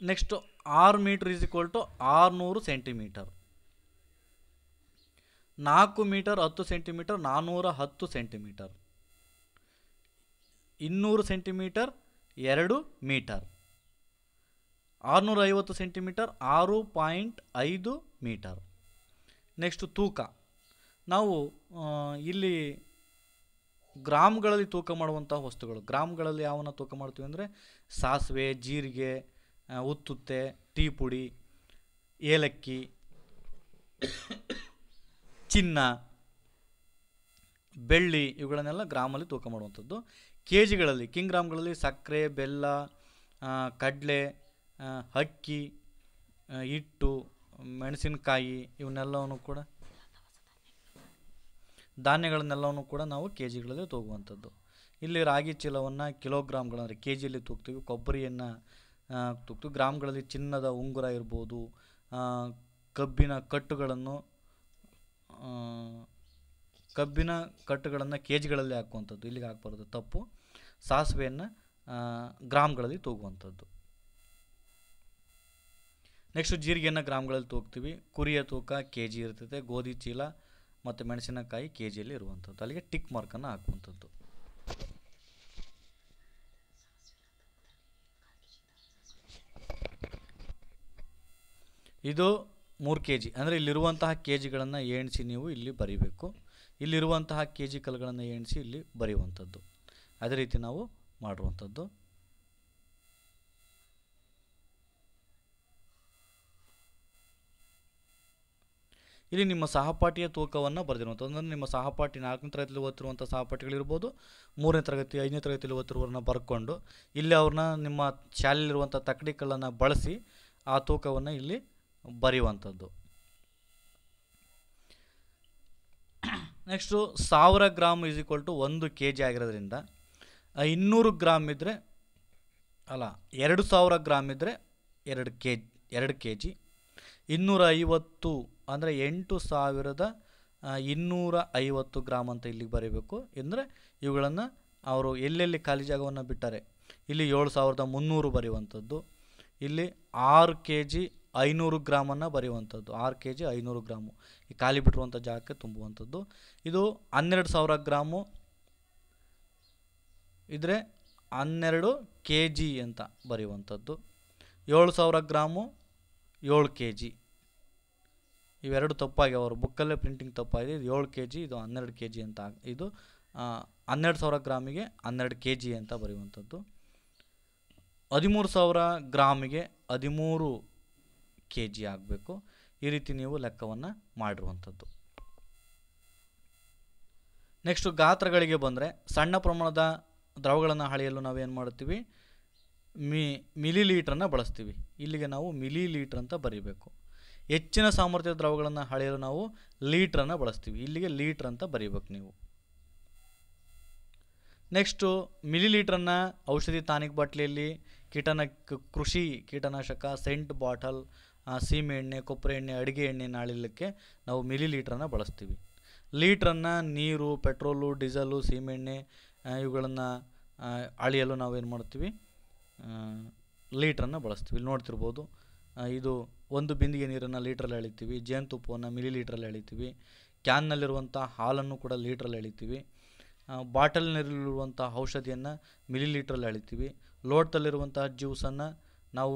Next 6 metre is equal to 600 centimetre. 4 metre 10 centimetre 410 centimetre. 200 centimetre 2 metre. 650 centimetre 6.5 metre. Next ತೂಕ. ನಾವು ಇಲ್ಲಿ ಗ್ರಾಮ್ಗಳಲ್ಲಿ ತೂಕ ಮಾಡುವಂಥ ವಸ್ತುಗಳು. ಗ್ರಾಮ್ಗಳಲ್ಲಿ ಯಾವನ್ನ ತೂಕ ಮಾಡ್ತೀವಿ ಅಂದರೆ ಸಾಸಿವೆ, ಜೀರಿಗೆ, ಉತ್ತುತ್ತೆ, ಟೀ ಪುಡಿ, ಏಲಕ್ಕಿ, ಚಿನ್ನ, ಬೆಳ್ಳಿ ಇವುಗಳನ್ನೆಲ್ಲ ಗ್ರಾಮಲ್ಲಿ ತೂಕ ಮಾಡುವಂಥದ್ದು. ಕೆ ಜಿಗಳಲ್ಲಿ ಕಿಂಗ್ರಾಮ್ಗಳಲ್ಲಿ ಸಕ್ಕರೆ, ಬೆಲ್ಲ, ಕಡಲೆ, ಅಕ್ಕಿ, ಹಿಟ್ಟು, ಮೆಣಸಿನಕಾಯಿ ಇವನ್ನೆಲ್ಲವನ್ನು ಕೂಡ ಧಾನ್ಯಗಳನ್ನೆಲ್ಲವನ್ನು ಕೂಡ ನಾವು ಕೆ ಜಿಗಳಲ್ಲಿ ತೂಗುವಂಥದ್ದು. ಇಲ್ಲಿ ರಾಗಿ ಚೀಲವನ್ನು ಕಿಲೋಗ್ರಾಮ್ಗಳಂದರೆ ಕೆ ಜಿಯಲ್ಲಿ ತೂಗ್ತೀವಿ. ಕೊಬ್ಬರಿಯನ್ನು ತೂಗ್ತೀವಿ. ಗ್ರಾಮ್ಗಳಲ್ಲಿ ಚಿನ್ನದ ಉಂಗುರ ಇರ್ಬೋದು, ಕಬ್ಬಿನ ಕಟ್ಟುಗಳನ್ನು ಕಬ್ಬಿನ ಕಟ್ಟುಗಳನ್ನು ಕೆ ಜಿಗಳಲ್ಲಿ ಹಾಕುವಂಥದ್ದು, ಇಲ್ಲಿಗೆ ಹಾಕ್ಬಾರ್ದು, ತಪ್ಪು. ಸಾಸಿವೆಯನ್ನು ಗ್ರಾಮ್ಗಳಲ್ಲಿ ತೂಗುವಂಥದ್ದು. ನೆಕ್ಸ್ಟು ಜೀರಿಗೆಯನ್ನು ಗ್ರಾಮ್ಗಳಲ್ಲಿ ತೂಗ್ತೀವಿ. ಕುರಿಯ ತೂಕ ಕೆ ಜಿ ಇರ್ತದೆ. ಗೋಧಿ ಚೀಲ ಮತ್ತು ಮೆಣಸಿನಕಾಯಿ ಕೆ ಜಿಯಲ್ಲಿ ಇರುವಂಥದ್ದು. ಅಲ್ಲಿಗೆ ಟಿಕ್ ಮಾರ್ಕನ್ನು ಹಾಕುವಂಥದ್ದು. ಇದು 3 ಕೆ ಜಿ. ಅಂದರೆ ಇಲ್ಲಿರುವಂತಹ ಕೆ ಜಿಗಳನ್ನು ಎಣಿಸಿ ನೀವು ಇಲ್ಲಿ ಬರೀಬೇಕು. ಇಲ್ಲಿರುವಂತಹ ಕೆ ಜಿ ಕಲ್ಲುಗಳನ್ನು ಎಣಿಸಿ ಇಲ್ಲಿ ಬರೆಯುವಂಥದ್ದು. ಅದೇ ರೀತಿ ನಾವು ಮಾಡುವಂಥದ್ದು. ಇಲ್ಲಿ ನಿಮ್ಮ ಸಹಪಾಠಿಯ ತೂಕವನ್ನು ಬರೆದಿರುವಂಥದ್ದು. ಅಂದರೆ ನಿಮ್ಮ ಸಹಪಾಠಿ 4ನೇ ತರಗತಿಯಲ್ಲಿ ಓದ್ತಿರುವಂಥ ಸಹಪಾಠಿಗಳಿರ್ಬೋದು, 3ನೇ ತರಗತಿ 5ನೇ ತರಗತಿಯಲ್ಲಿ ಓದ್ತಿರುವವ್ರನ್ನ ಬರ್ಕೊಂಡು ಇಲ್ಲಿ ಅವ್ರನ್ನ ನಿಮ್ಮ ಶಾಲೆಯಲ್ಲಿರುವಂಥ ತಕ್ಕಡಿ ಕಲ್ಲನ್ನು ಬಳಸಿ ಆ ತೂಕವನ್ನು ಇಲ್ಲಿ ಬರೆಯುವಂಥದ್ದು. Next 1000 gram is equal to 1 K G ಆಗಿರೋದ್ರಿಂದ 200 ಗ್ರಾಮ್ ಇದ್ದರೆ ಅಲ್ಲ 2000 ಗ್ರಾಮ್ ಇದ್ದರೆ 2 ಕೆ ಜಿ. 250 ಅಂದರೆ 8250 ಗ್ರಾಮ್ ಅಂತ ಇಲ್ಲಿಗೆ ಬರೀಬೇಕು. ಅಂದರೆ ಇವುಗಳನ್ನು ಅವರು ಎಲ್ಲೆಲ್ಲಿ ಖಾಲಿ ಜಾಗವನ್ನು ಬಿಟ್ಟಾರೆ ಇಲ್ಲಿ 7300 ಬರೆಯುವಂಥದ್ದು. ಇಲ್ಲಿ 6 K G 500 ಗ್ರಾಮನ್ನು ಬರೆಯುವಂಥದ್ದು. 6 K G 500 gram ಈ ಖಾಲಿ ಬಿಟ್ಟಿರುವಂಥ ಜಾಗಕ್ಕೆ ತುಂಬುವಂಥದ್ದು. ಇದು 12000 ಗ್ರಾಮು ಇದ್ದರೆ 12 ಕೆ ಜಿ ಅಂತ ಬರೆಯುವಂಥದ್ದು. 7000 ಗ್ರಾಮು 7 ಕೆ ಜಿ. ಇವೆರಡು ತಪ್ಪಾಗಿ ಅವರು ಬುಕ್ಕಲ್ಲೇ ಪ್ರಿಂಟಿಂಗ್ ತಪ್ಪಾಗಿದೆ. ಇದು 7 ಕೆ ಜಿ, ಇದು 12 ಕೆ ಜಿ ಅಂತ. ಇದು 12000 ಗ್ರಾಮಿಗೆ 12 ಕೆ ಜಿ ಅಂತ ಬರೆಯುವಂಥದ್ದು. 13000 ಗ್ರಾಮಿಗೆ 13 ಕೆ ಜಿ ಆಗಬೇಕು. ಈ ರೀತಿ ನೀವು ಲೆಕ್ಕವನ್ನು ಮಾಡಿರುವಂಥದ್ದು. ನೆಕ್ಸ್ಟು ಗಾತ್ರಗಳಿಗೆ ಬಂದರೆ ಸಣ್ಣ ಪ್ರಮಾಣದ ದ್ರವಗಳನ್ನು ಅಳೆಯಲು ನಾವೇನು ಮಾಡ್ತೀವಿ, ಮಿಲಿ ಲೀಟ್ರನ್ನು ಬಳಸ್ತೀವಿ. ಇಲ್ಲಿಗೆ ನಾವು ಮಿಲಿ ಲೀಟ್ರ್ ಅಂತ ಬರೀಬೇಕು. ಹೆಚ್ಚಿನ ಸಾಮರ್ಥ್ಯದ ದ್ರವಗಳನ್ನು ಅಳೆಯಲು ನಾವು ಲೀಟ್ರನ್ನು ಬಳಸ್ತೀವಿ. ಇಲ್ಲಿಗೆ ಲೀಟ್ರ್ ಅಂತ ಬರೀಬೇಕು ನೀವು. ನೆಕ್ಸ್ಟು ಮಿಲಿ ಲೀಟ್ರನ್ನು ಔಷಧಿ ಟಾನಿಕ್ ಬಾಟ್ಲಿಯಲ್ಲಿ, ಕೃಷಿ ಕೀಟನಾಶಕ, ಸೆಂಟ್ ಬಾಟಲ್, ಸೀಮೆ ಎಣ್ಣೆ, ಕೊಬ್ಬರಿ ಎಣ್ಣೆ, ಅಡುಗೆ ಎಣ್ಣೆನ ಅಳಿಲಿಕ್ಕೆ ನಾವು ಮಿಲಿ ಲೀಟ್ರನ್ನು ಬಳಸ್ತೀವಿ. ಲೀಟ್ರನ್ನು ನೀರು, ಪೆಟ್ರೋಲು, ಡೀಸಲು, ಸೀಮೆಎಣ್ಣೆ ಇವುಗಳನ್ನು ಅಳೆಯಲು ನಾವೇನು ಮಾಡ್ತೀವಿ, ಲೀಟ್ರನ್ನು ಬಳಸ್ತೀವಿ. ಇಲ್ಲಿ ನೋಡ್ತಿರ್ಬೋದು, ಇದು 1 ಬಿಂದಿಗೆ ನೀರನ್ನು ಲೀಟ್ರಲ್ಲಿ ಎಳಿತೀವಿ. ಜೇನುತುಪ್ಪವನ್ನು ಮಿಲಿ ಲೀಟ್ರಲ್ಲಿ ಎಳಿತೀವಿ. ಕ್ಯಾನ್ನಲ್ಲಿರುವಂಥ ಹಾಲನ್ನು ಕೂಡ ಲೀಟ್ರಲ್ಲಿ ಎಳಿತೀವಿ. ಬಾಟಲ್ನಲ್ಲಿರುವಂಥ ಔಷಧಿಯನ್ನು ಮಿಲಿ ಲೀಟ್ರಲ್ಲಿ ಎಳಿತೀವಿ. ಲೋಟದಲ್ಲಿರುವಂತಹ ಜ್ಯೂಸನ್ನು ನಾವು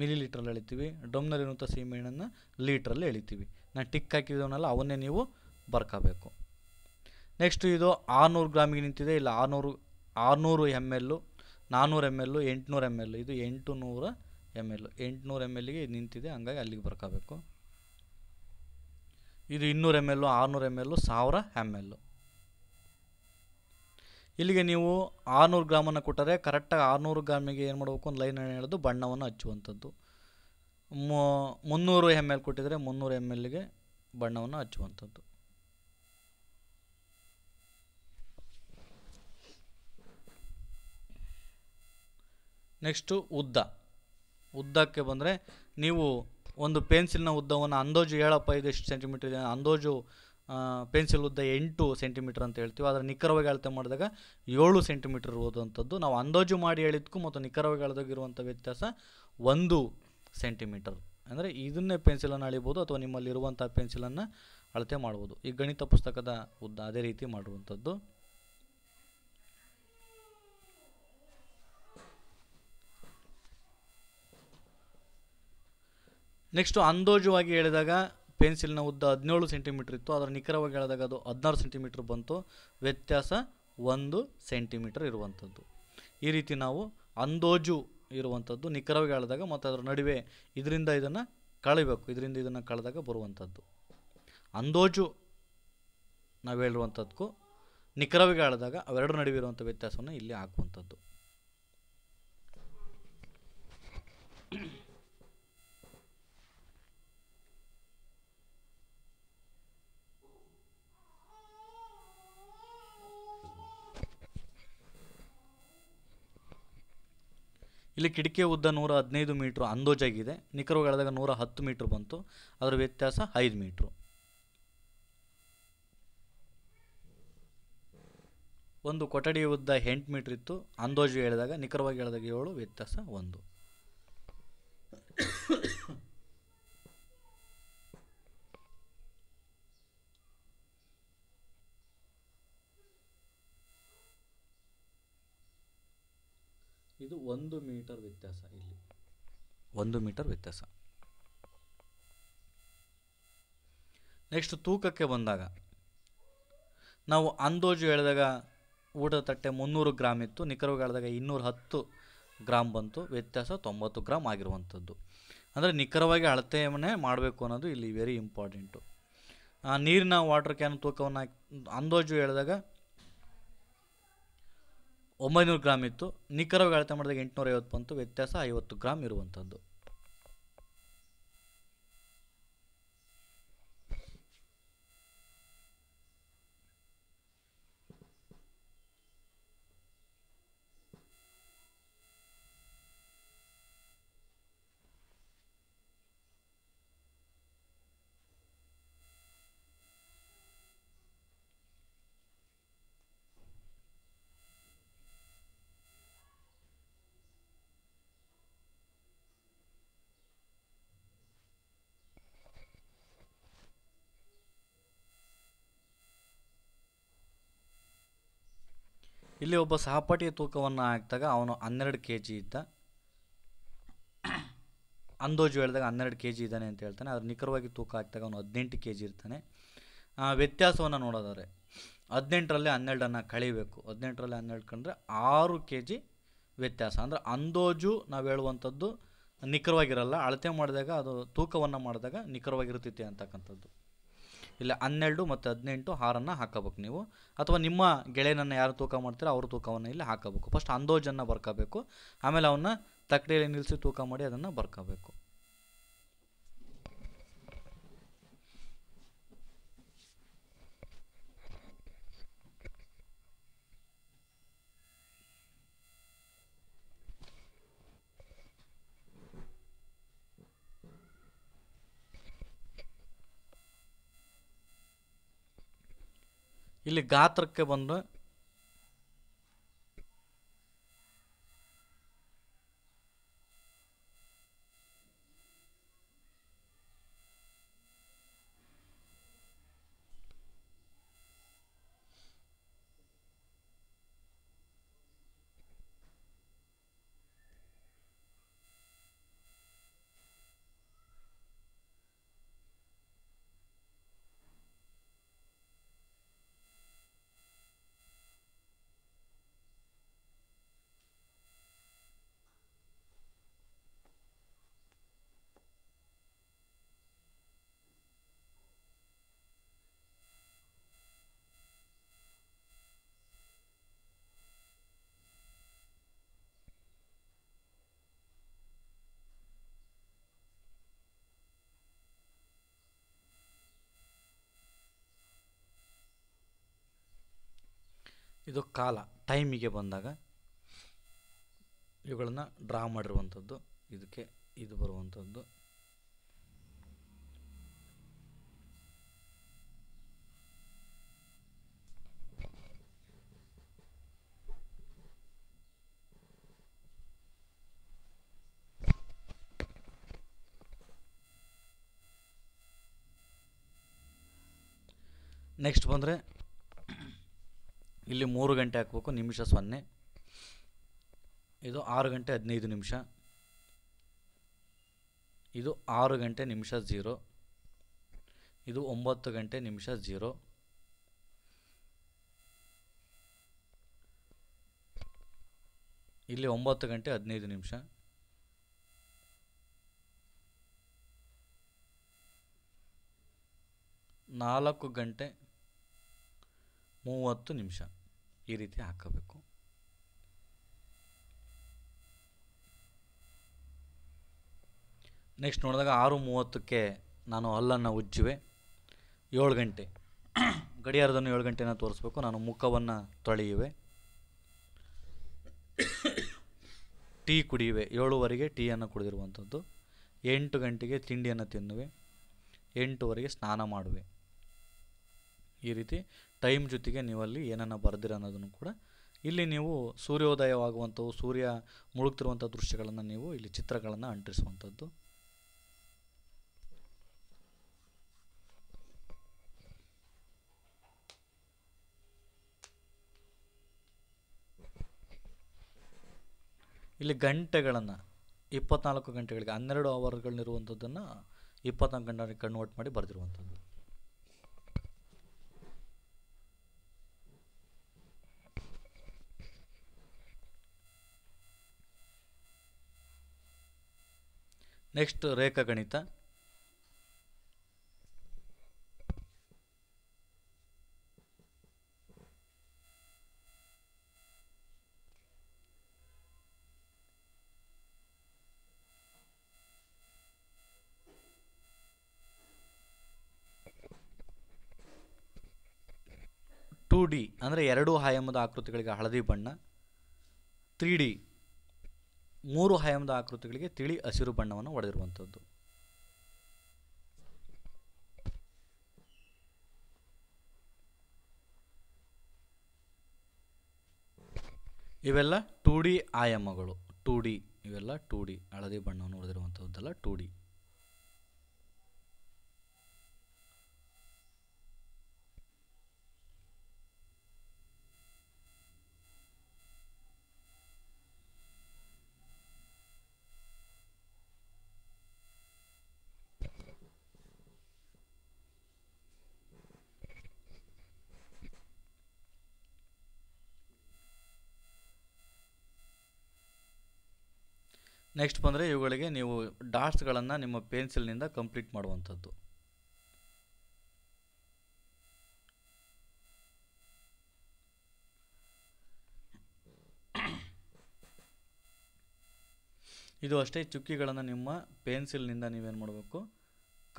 ಮಿಲಿ ಲೀಟ್ರಲ್ಲಿ ಎಳಿತೀವಿ. ಡ್ರಮ್ನಲ್ಲಿರುವಂಥ ಸೀಮೆಎಣ್ಣೆಯನ್ನು ಲೀಟ್ರಲ್ಲಿ ಎಳಿತೀವಿ. ನಾನು ಟಿಕ್ ಹಾಕಿದವನ್ನೆಲ್ಲ ಅವನ್ನೇ ನೀವು ಬರ್ಕೋಬೇಕು. ನೆಕ್ಸ್ಟು ಇದು 600 ಗ್ರಾಮಿಗೆ ನಿಂತಿದೆ. ಇಲ್ಲ 600 ml, 400 ml, 800 ml. ಇದು 800 ml. 800 mlಗೆ ನಿಂತಿದೆ, ಹಂಗಾಗಿ ಅಲ್ಲಿಗೆ ಬರ್ಕೋಬೇಕು. ಇದು 200 ml, 600 ml, 1000 ml. ಇಲ್ಲಿಗೆ ನೀವು 600 ಗ್ರಾಮನ್ನು ಕೊಟ್ಟರೆ ಕರೆಕ್ಟಾಗಿ 600 ಗ್ರಾಮಿಗೆ ಏನು ಮಾಡಬೇಕು, ಒಂದು ಲೈನನ್ನು ಎಳೆದು ಬಣ್ಣವನ್ನು ಹಚ್ಚುವಂಥದ್ದು. 300 ml ಕೊಟ್ಟಿದ್ರೆ 300 mlಗೆ ಬಣ್ಣವನ್ನು ಹಚ್ಚುವಂಥದ್ದು. ನೆಕ್ಸ್ಟು ಉದ್ದಕ್ಕೆ ಬಂದರೆ ನೀವು ಒಂದು ಪೆನ್ಸಿಲ್ನ ಉದ್ದವನ್ನು ಅಂದಾಜು 7 ಇದೆಷ್ಟು ಸೆಂಟಿಮೀಟರ್ ಇದೆ, ಅಂದಾಜು ಪೆನ್ಸಿಲ್ ಉದ್ದ 8 ಸೆಂಟಿಮೀಟರ್ ಅಂತ ಹೇಳ್ತೀವಿ. ಆದರೆ ನಿಖರವಾಗಿ ಅಳತೆ ಮಾಡಿದಾಗ 7 ಸೆಂಟಿಮೀಟರ್ ಇರುವಂಥದ್ದು. ನಾವು ಅಂದಾಜು ಮಾಡಿ ಹೇಳಿದ್ದಕ್ಕೂ ಮತ್ತು ನಿಖರವಾಗಿ ಅಳೆದಾಗಿರುವಂಥ ವ್ಯತ್ಯಾಸ 1 ಸೆಂಟಿಮೀಟರ್. ಅಂದರೆ ಇದನ್ನೇ ಪೆನ್ಸಿಲನ್ನು ಅಳಿಬೋದು ಅಥವಾ ನಿಮ್ಮಲ್ಲಿರುವಂಥ ಪೆನ್ಸಿಲನ್ನು ಅಳತೆ ಮಾಡ್ಬೋದು. ಈ ಗಣಿತ ಪುಸ್ತಕದ ಉದ್ದ ಅದೇ ರೀತಿ ಮಾಡುವಂಥದ್ದು. ನೆಕ್ಸ್ಟು ಅಂದಾಜುವಾಗಿ ಹೇಳಿದಾಗ ಪೆನ್ಸಿಲ್ನ ಉದ್ದ 17 ಸೆಂಟಿಮೀಟರ್ ಇತ್ತು. ಅದರ ನಿಖರವಾಗಿ ಹೇಳಿದಾಗ ಅದು 16 ಸೆಂಟಿಮೀಟರ್ ಬಂತು. ವ್ಯತ್ಯಾಸ 1 ಸೆಂಟಿಮೀಟರ್ ಇರುವಂಥದ್ದು. ಈ ರೀತಿ ನಾವು ಅಂದಾಜು ಇರುವಂಥದ್ದು ನಿಖರವಾಗಿ ಹೇಳಿದಾಗ ಮತ್ತು ಅದರ ನಡುವೆ ಇದರಿಂದ ಇದನ್ನು ಕಳಿಬೇಕು, ಇದರಿಂದ ಇದನ್ನು ಕಳೆದಾಗ ಬರುವಂಥದ್ದು. ಅಂದಾಜು ನಾವು ಹೇಳಿರುವಂಥದ್ದಕ್ಕೂ ನಿಖರವಾಗಿ ಹೇಳಿದಾಗ ಅವೆರಡರ ನಡುವೆ ಇರುವಂಥ ವ್ಯತ್ಯಾಸವನ್ನು ಇಲ್ಲಿ ಹಾಕುವಂಥದ್ದು. ಇಲ್ಲಿ ಕಿಟಕಿಯ ಉದ್ದ 115 ಮೀಟ್ರ್ ಅಂದಾಜಾಗಿದೆ. ನಿಖರವಾಗಿ ಹೇಳಿದಾಗ 110 ಮೀಟ್ರ್ ಬಂತು. ಅದರ ವ್ಯತ್ಯಾಸ 5 ಮೀಟ್ರು. ಒಂದು ಕೊಠಡಿ ಉದ್ದ 8 ಮೀಟ್ರ್ ಇತ್ತು, ಅಂದಾಜು ಹೇಳಿದಾಗ ನಿಖರವಾಗಿ ಹೇಳಿದಾಗ 7, ವ್ಯತ್ಯಾಸ 1. ಇದು 1 ಮೀಟರ್ ವ್ಯತ್ಯಾಸ. ಇಲ್ಲಿ 1 ಮೀಟರ್ ವ್ಯತ್ಯಾಸ. ನೆಕ್ಸ್ಟ್ ತೂಕಕ್ಕೆ ಬಂದಾಗ ನಾವು ಅಂದಾಜು ಹೇಳಿದಾಗ ಊಟದ ತಟ್ಟೆ 300 ಗ್ರಾಮ್ ಇತ್ತು, ನಿಖರವಾಗಿ ಹೇಳಿದಾಗ 210 ಗ್ರಾಮ್ ಬಂತು, ವ್ಯತ್ಯಾಸ 90 ಗ್ರಾಮ್ ಆಗಿರುವಂಥದ್ದು. ಅಂದರೆ ನಿಖರವಾಗಿ ಅಳತೆಯನ್ನೇ ಮಾಡಬೇಕು ಅನ್ನೋದು ಇಲ್ಲಿ ವೆರಿ ಇಂಪಾರ್ಟೆಂಟು. ನೀರಿನ ವಾಟರ್ ಕ್ಯಾನ್ ತೂಕವನ್ನು ಅಂದಾಜು ಹೇಳಿದಾಗ 900 ಗ್ರಾಮ್ ಇತ್ತು, ನಿಖರವಾಗಿ ಅಳತೆ ಮಾಡಿದಾಗ 850 ಬಂತು, ವ್ಯತ್ಯಾಸ 50 ಗ್ರಾಮ್ ಇರುವಂಥದ್ದು. ಇಲ್ಲಿ ಒಬ್ಬ ಸಹಪಾಠಿಯ ತೂಕವನ್ನು ಹಾಕಿದಾಗ ಅವನು 12 kg ಇದ್ದ, ಅಂದಾಜು ಹೇಳಿದಾಗ 12 kg ಇದ್ದಾನೆ ಅಂತ ಹೇಳ್ತಾನೆ. ಅದ್ರ ನಿಖರವಾಗಿ ತೂಕ ಹಾಕಿದಾಗ ಅವನು 18 kg ಇರ್ತಾನೆ. ವ್ಯತ್ಯಾಸವನ್ನು ನೋಡೋದಾದರೆ 18ರಲ್ಲಿ 12 ಕಳಿಬೇಕು. 18ರಲ್ಲಿ 12 ಕಂಡ್ರೆ 6 kg ವ್ಯತ್ಯಾಸ. ಅಂದರೆ ಅಂದಾಜು ನಾವು ಹೇಳುವಂಥದ್ದು ನಿಖರವಾಗಿರಲ್ಲ, ಅಳತೆ ಮಾಡಿದಾಗ ಅದು ತೂಕವನ್ನು ಮಾಡಿದಾಗ ನಿಖರವಾಗಿರುತ್ತೈತೆ ಅಂತಕ್ಕಂಥದ್ದು. ಇಲ್ಲ 12 ಮತ್ತು 18 6 ಹಾಕಬೇಕು ನೀವು, ಅಥವಾ ನಿಮ್ಮ ಗೆಳೆಯನನ್ನು ಯಾರು ತೂಕ ಮಾಡ್ತೀರೋ ಅವ್ರ ತೂಕವನ್ನು ಇಲ್ಲಿ ಹಾಕಬೇಕು. ಫಸ್ಟ್ ಅಂದಾಜನ್ನು ಬರ್ಕೋಬೇಕು, ಆಮೇಲೆ ಅವನ್ನ ತಕ್ಕಡಿಯಲ್ಲಿ ನಿಲ್ಲಿಸಿ ತೂಕ ಮಾಡಿ ಅದನ್ನು ಬರ್ಕೋಬೇಕು. ಇಲ್ಲಿ ಗಾತ್ರಕ್ಕೆ ಬಂದು ಇದು ಕಾಲ ಟೈಮಿಗೆ ಬಂದಾಗ ಇವುಗಳನ್ನು ಡ್ರಾ ಮಾಡಿರುವಂಥದ್ದು. ಇದಕ್ಕೆ ಇದು ಬರುವಂಥದ್ದು. ನೆಕ್ಸ್ಟ್ ಬಂದರೆ ಇಲ್ಲಿ 3 ಗಂಟೆ ಹಾಕಬೇಕು, ನಿಮಿಷ 0. ಇದು 6 ಗಂಟೆ 15 ನಿಮಿಷ. ಇದು 6 ಗಂಟೆ ನಿಮಿಷ 0. ಇದು 9 ಗಂಟೆ ನಿಮಿಷ 0. ಇಲ್ಲಿ 9 ಗಂಟೆ 15 ನಿಮಿಷ. ನಾಲ್ಕು ಗಂಟೆ 30 ನಿಮಿಷ. ಈ ರೀತಿ ಹಾಕಬೇಕು. ನೆಕ್ಸ್ಟ್ ನೋಡಿದಾಗ 6:30ಕ್ಕೆ ನಾನು ಹಲ್ಲನ್ನು ಉಜ್ಜುವೆ. 7 ಗಂಟೆ ಗಡಿಯಾರದನ್ನು 7 ಗಂಟೆನ ತೋರಿಸ್ಬೇಕು. ನಾನು ಮುಖವನ್ನು ತೊಳೆಯುವೆ. ಟೀ ಕುಡಿಯುವೆ. 7:15ಗೆ ಟೀಯನ್ನು ಕುಡಿದಿರುವಂಥದ್ದು. 8 ಗಂಟೆಗೆ ತಿಂಡಿಯನ್ನು ತಿನ್ನುವೆ. 8:15ಗೆ ಸ್ನಾನ ಮಾಡುವೆ. ಈ ರೀತಿ ಟೈಮ್ ಜೊತೆಗೆ ನೀವಲ್ಲಿ ಏನನ್ನು ಬರೆದಿರ ಅನ್ನೋದನ್ನು ಕೂಡ ಇಲ್ಲಿ ನೀವು ಸೂರ್ಯೋದಯವಾಗುವಂಥವು, ಸೂರ್ಯ ಮುಳುಗ್ತಿರುವಂಥ ದೃಶ್ಯಗಳನ್ನು ನೀವು ಇಲ್ಲಿ ಚಿತ್ರಗಳನ್ನು ಅಂಟಿಸುವಂಥದ್ದು. ಇಲ್ಲಿ ಗಂಟೆಗಳನ್ನು 24 ಗಂಟೆಗಳಿಗೆ 12 ಅವರ್ಗಳಿರುವಂಥದ್ದನ್ನು 24 ಗಂಟೆಗೆ ಕನ್ವರ್ಟ್ ಮಾಡಿ ಬರೆದಿರುವಂಥದ್ದು. ನೆಕ್ಸ್ಟ್ ರೇಖಾಗಣಿತ. ಟು ಡಿ ಅಂದರೆ 2 ಆಯಾಮದ ಆಕೃತಿಗಳಿಗೆ ಹಳದಿ ಬಣ್ಣ, 3D 3 ಆಯಾಮದ ಆಕೃತಿಗಳಿಗೆ ತಿಳಿ ಹಸಿರು ಬಣ್ಣವನ್ನು ಹೊಡೆದಿರುವಂಥದ್ದು. ಇವೆಲ್ಲ 2D ಆಯಾಮಗಳು. 2D ಇವೆಲ್ಲ 2D ಹಳದಿ ಬಣ್ಣವನ್ನು ಹೊಡೆದಿರುವಂಥದ್ದೆಲ್ಲ 2D. ನೆಕ್ಸ್ಟ್ ಬಂದರೆ ಇವುಗಳಿಗೆ ನೀವು ಡಾಟ್ಸ್ಗಳನ್ನು ನಿಮ್ಮ ಪೆನ್ಸಿಲ್ನಿಂದ ಕಂಪ್ಲೀಟ್ ಮಾಡುವಂಥದ್ದು. ಇದು ಅಷ್ಟೇ, ಚುಕ್ಕಿಗಳನ್ನು ನಿಮ್ಮ ಪೆನ್ಸಿಲ್ನಿಂದ ನೀವೇನು ಮಾಡಬೇಕು,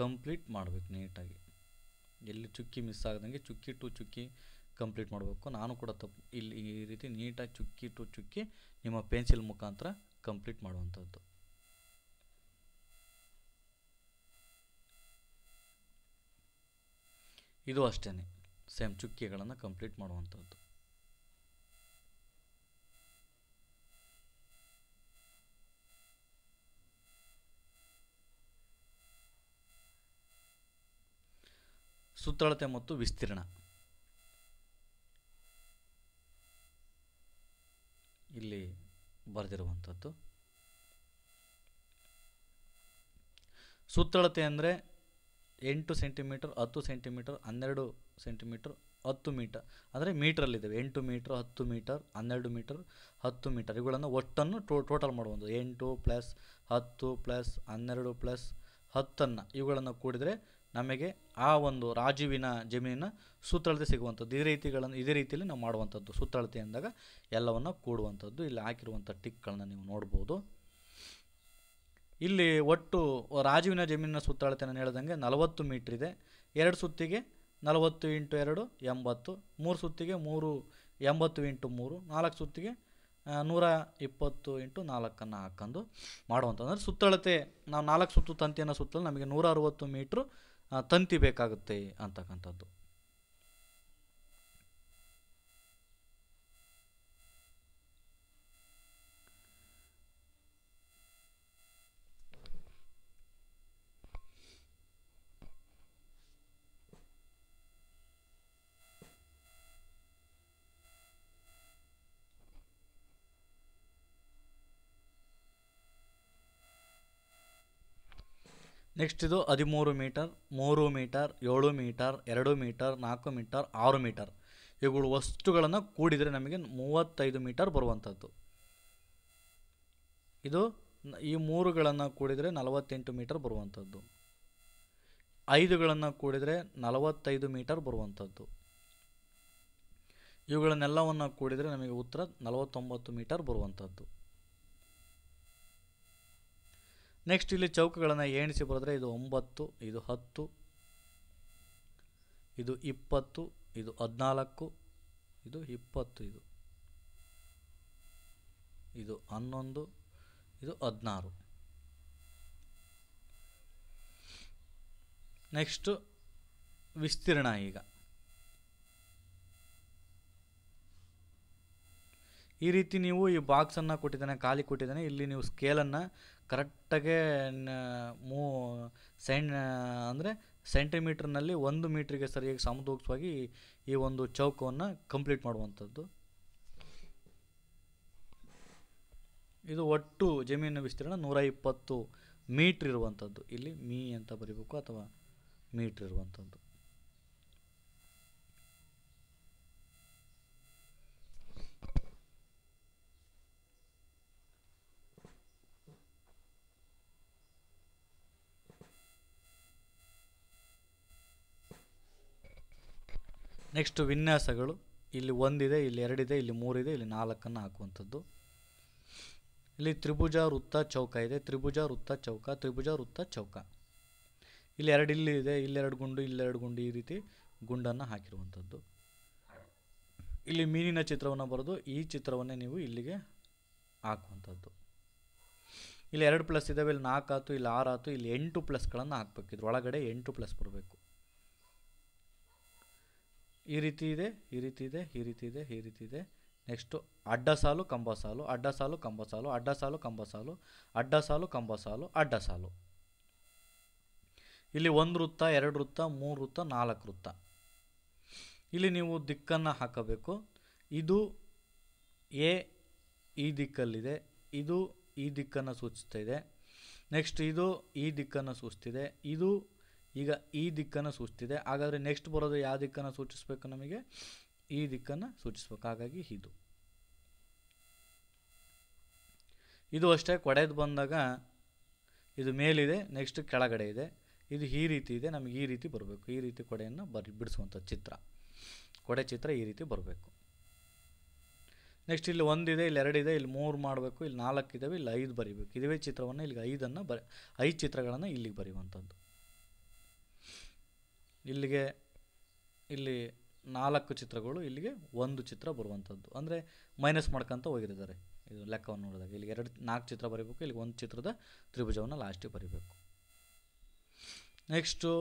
ಕಂಪ್ಲೀಟ್ ಮಾಡಬೇಕು ನೀಟಾಗಿ. ಎಲ್ಲಿ ಚುಕ್ಕಿ ಮಿಸ್ ಆಗದಂಗೆ ಚುಕ್ಕಿ ಟು ಚುಕ್ಕಿ ಕಂಪ್ಲೀಟ್ ಮಾಡಬೇಕು. ನಾನು ಕೂಡ ಇಲ್ಲಿ ಈ ರೀತಿ ನೀಟಾಗಿ ಚುಕ್ಕಿ ಟು ಚುಕ್ಕಿ ನಿಮ್ಮ ಪೆನ್ಸಿಲ್ ಮುಖಾಂತರ ಕಂಪ್ಲೀಟ್ ಮಾಡುವಂಥದ್ದು. ಇದು ಅಷ್ಟೇ, ಸೇಮ್ ಚುಕ್ಕಿಗಳನ್ನು ಕಂಪ್ಲೀಟ್ ಮಾಡುವಂಥದ್ದು. ಸುತ್ತಳತೆ ಮತ್ತು ವಿಸ್ತೀರ್ಣ. ಇಲ್ಲಿ ಬರೆದಿರುವಂಥದ್ದು ಸುತ್ತಳತೆ ಅಂದರೆ 8 ಸೆಂಟಿಮೀಟರ್, 10 ಸೆಂಟಿಮೀಟರ್, 12 ಸೆಂಟಿಮೀಟರ್, 10 ಮೀಟರ್ ಅಂದರೆ ಮೀಟ್ರಲ್ಲಿದ್ದಾವೆ. 8 ಮೀಟರ್, 10 ಮೀಟರ್, 12 ಮೀಟರ್, 10 ಮೀಟರ್ ಇವುಗಳನ್ನು ಒಟ್ಟನ್ನು ಟೋಟಲ್ ಮಾಡುವಂಥದ್ದು. 8 + 10 + 12 + 10 ಇವುಗಳನ್ನು ಕೂಡಿದರೆ ನಮಗೆ ಆ ಒಂದು ರಾಜುವಿನ ಜಮೀನಿನ ಸುತ್ತಳತೆ ಸಿಗುವಂಥದ್ದು. ಇದೇ ರೀತಿಯಲ್ಲಿ ನಾವು ಮಾಡುವಂಥದ್ದು. ಸುತ್ತಳತೆ ಅಂದಾಗ ಎಲ್ಲವನ್ನು ಕೂಡುವಂಥದ್ದು. ಇಲ್ಲಿ ಹಾಕಿರುವಂಥ ಟಿಕ್ಗಳನ್ನು ನೀವು ನೋಡ್ಬೋದು. ಇಲ್ಲಿ ಒಟ್ಟು ರಾಜುವಿನ ಜಮೀನಿನ ಸುತ್ತಳತೆ ನಾನು ಹೇಳ್ದಂಗೆ 40 ಮೀಟ್ರ್ ಇದೆ. 2 ಸುತ್ತಿಗೆ 40 × 2 80, 3 ಸುತ್ತಿಗೆ 3 80 × 3, 4 ಸುತ್ತಿಗೆ 120 × 4 ಹಾಕೊಂಡು ಮಾಡುವಂಥದ್ದು. ಅಂದರೆ ಸುತ್ತಳತೆ ನಾವು 4 ಸುತ್ತು ತಂತಿಯನ್ನು ಸುತ್ತಲು ನಮಗೆ 160 ಮೀಟ್ರ್ ತಂತಿ ಬೇಕಾಗುತ್ತೆ ಅಂತಕ್ಕಂಥದ್ದು. ನೆಕ್ಸ್ಟ್ ಇದು 13 metre, 3 metre, 7 metre, 2 metre, 4 metre, 6 metre ಇವುಗಳು ವಸ್ತುಗಳನ್ನು ಕೂಡಿದರೆ ನಮಗೆ 35 ಮೀಟರ್ ಬರುವಂಥದ್ದು. ಇದು ಈ 3ಗಳನ್ನು ಕೂಡಿದರೆ 48 ಮೀಟರ್ ಬರುವಂಥದ್ದು. 5ಗಳನ್ನು ಕೂಡಿದರೆ 45 ಮೀಟರ್ ಬರುವಂಥದ್ದು. ಇವುಗಳನ್ನೆಲ್ಲವನ್ನು ಕೂಡಿದರೆ ನಮಗೆ ಉತ್ತರ 49 ಮೀಟರ್ ಬರುವಂಥದ್ದು. ನೆಕ್ಸ್ಟ್ ಇಲ್ಲಿ ಚೌಕಗಳನ್ನು ಎಣಿಸಿ ಬರೆದ್ರೆ ಇದು 9, ಇದು 10, ಇದು 20, ಇದು 14, ಇದು 20, ಇದು 11, ಇದು 16. ನೆಕ್ಸ್ಟು ವಿಸ್ತೀರ್ಣ. ಈಗ ಈ ರೀತಿ ನೀವು ಈ ಬಾಕ್ಸನ್ನು ಕೊಟ್ಟಿದ್ದಾನೆ, ಖಾಲಿ ಕೊಟ್ಟಿದ್ದಾನೆ, ಇಲ್ಲಿ ನೀವು ಸ್ಕೇಲನ್ನು ಕರೆಕ್ಟಾಗೆ ಅಂದರೆ ಸೆಂಟಿಮೀಟ್ರ್ನಲ್ಲಿ 1 ಮೀಟ್ರಿಗೆ ಸರಿಯಾಗಿ ಸಮತೂಕವಾಗಿ ಈ ಒಂದು ಚೌಕವನ್ನು ಕಂಪ್ಲೀಟ್ ಮಾಡುವಂಥದ್ದು. ಇದು ಒಟ್ಟು ಜಮೀನಿನ ವಿಸ್ತೀರ್ಣ 120 ಮೀಟ್ರ್ ಇರುವಂಥದ್ದು. ಇಲ್ಲಿ ಮೀ ಅಂತ ಬರೀಬೇಕು ಅಥವಾ ಮೀಟ್ರ್ ಇರುವಂಥದ್ದು. ನೆಕ್ಸ್ಟ್ ವಿನ್ಯಾಸಗಳು. ಇಲ್ಲಿ 1 ಇದೆ, ಇಲ್ಲಿ 2 ಇದೆ, ಇಲ್ಲಿ 3 ಇದೆ, ಇಲ್ಲಿ 4 ಹಾಕುವಂಥದ್ದು. ಇಲ್ಲಿ ತ್ರಿಭುಜ, ವೃತ್ತ, ಚೌಕ ಇದೆ. ತ್ರಿಭುಜ, ವೃತ್ತ, ಚೌಕ, ತ್ರಿಭುಜ, ವೃತ್ತ, ಚೌಕ. ಇಲ್ಲಿ 2 ಇಲ್ಲಿ ಇದೆ, ಇಲ್ಲಿ 2 ಗುಂಡು, ಇಲ್ಲಿ 2 ಗುಂಡು, ಈ ರೀತಿ ಗುಂಡನ್ನು ಹಾಕಿರುವಂಥದ್ದು. ಇಲ್ಲಿ ಮೀನಿನ ಚಿತ್ರವನ್ನು ಬರೆದು ಈ ಚಿತ್ರವನ್ನೇ ನೀವು ಇಲ್ಲಿಗೆ ಹಾಕುವಂಥದ್ದು. ಇಲ್ಲಿ 2 ಪ್ಲಸ್ ಇದ್ದಾವೆ, ಇಲ್ಲಿ 4 ಆಯ್ತು, ಇಲ್ಲಿ 6 ಆಯ್ತು, ಇಲ್ಲಿ 8 ಪ್ಲಸ್ಗಳನ್ನು ಹಾಕಬೇಕು. ಇದ್ರೊಳಗಡೆ 8 ಪ್ಲಸ್ ಬರಬೇಕು. ಈ ರೀತಿ ಇದೆ, ಈ ರೀತಿ ಇದೆ, ಈ ರೀತಿ ಇದೆ, ಈ ರೀತಿ ಇದೆ. ನೆಕ್ಸ್ಟು ಅಡ್ಡ ಸಾಲು, ಕಂಬ ಸಾಲು, ಅಡ್ಡ ಸಾಲು, ಕಂಬ ಸಾಲು, ಅಡ್ಡ ಸಾಲು, ಕಂಬ ಸಾಲು, ಅಡ್ಡ ಸಾಲು, ಕಂಬ ಸಾಲು, ಅಡ್ಡ ಸಾಲು. ಇಲ್ಲಿ 1 ವೃತ್ತ, 2 ವೃತ್ತ, 3 ವೃತ್ತ, 4 ವೃತ್ತ. ಇಲ್ಲಿ ನೀವು ದಿಕ್ಕನ್ನು ಹಾಕಬೇಕು. ಇದು ಎ ಈ ದಿಕ್ಕಲ್ಲಿದೆ, ಇದು ಈ ದಿಕ್ಕನ್ನು ಸೂಚಿಸ್ತಾ ಇದೆ. ನೆಕ್ಸ್ಟ್ ಇದು ಈ ದಿಕ್ಕನ್ನು ಸೂಚಿಸ್ತಿದೆ, ಇದು ಈಗ ಈ ದಿಕ್ಕನ್ನು ಸೂಚಿಸ್ತಿದೆ. ಹಾಗಾದರೆ ನೆಕ್ಸ್ಟ್ ಬರೋದು ಯಾವ ದಿಕ್ಕನ್ನು ಸೂಚಿಸಬೇಕು? ನಮಗೆ ಈ ದಿಕ್ಕನ್ನು ಸೂಚಿಸ್ಬೇಕು. ಹಾಗಾಗಿ ಇದು ಅಷ್ಟೇ. ಕೊಡೆದು ಬಂದಾಗ ಇದು ಮೇಲಿದೆ, ನೆಕ್ಸ್ಟ್ ಕೆಳಗಡೆ ಇದೆ, ಇದು ಈ ರೀತಿ ಇದೆ, ನಮಗೆ ಈ ರೀತಿ ಬರಬೇಕು. ಈ ರೀತಿ ಕೊಡೆಯನ್ನು ಬಿಡಿಸುವಂಥ ಚಿತ್ರ, ಕೊಡೆ ಚಿತ್ರ ಈ ರೀತಿ ಬರಬೇಕು. ನೆಕ್ಸ್ಟ್ ಇಲ್ಲಿ 1 ಇದೆ, ಇಲ್ಲಿ 2 ಇದೆ, ಇಲ್ಲಿ 3 ಮಾಡಬೇಕು, ಇಲ್ಲಿ 4 ಇದ್ದಾವೆ, ಇಲ್ಲಿ 5 ಬರೀಬೇಕು. ಇದುವೇ ಚಿತ್ರವನ್ನು ಇಲ್ಲಿಗೆ 5 ಚಿತ್ರಗಳನ್ನು ಇಲ್ಲಿಗೆ ಬರೆಯುವಂಥದ್ದು. ಇಲ್ಲಿಗೆ ಇಲ್ಲಿ 4 ಚಿತ್ರಗಳು, ಇಲ್ಲಿಗೆ 1 ಚಿತ್ರ ಬರುವಂಥದ್ದು. ಅಂದರೆ ಮೈನಸ್ ಮಾಡ್ಕೊತ ಹೋಗಿದ್ದಾರೆ ಇದು ಲೆಕ್ಕವನ್ನು ನೋಡಿದಾಗ. ಇಲ್ಲಿಗೆ 4 ಚಿತ್ರ ಬರೀಬೇಕು, ಇಲ್ಲಿಗೆ 1 ಚಿತ್ರದ ತ್ರಿಭುಜವನ್ನು ಲಾಸ್ಟಿಗೆ ಬರೀಬೇಕು. ನೆಕ್ಸ್ಟು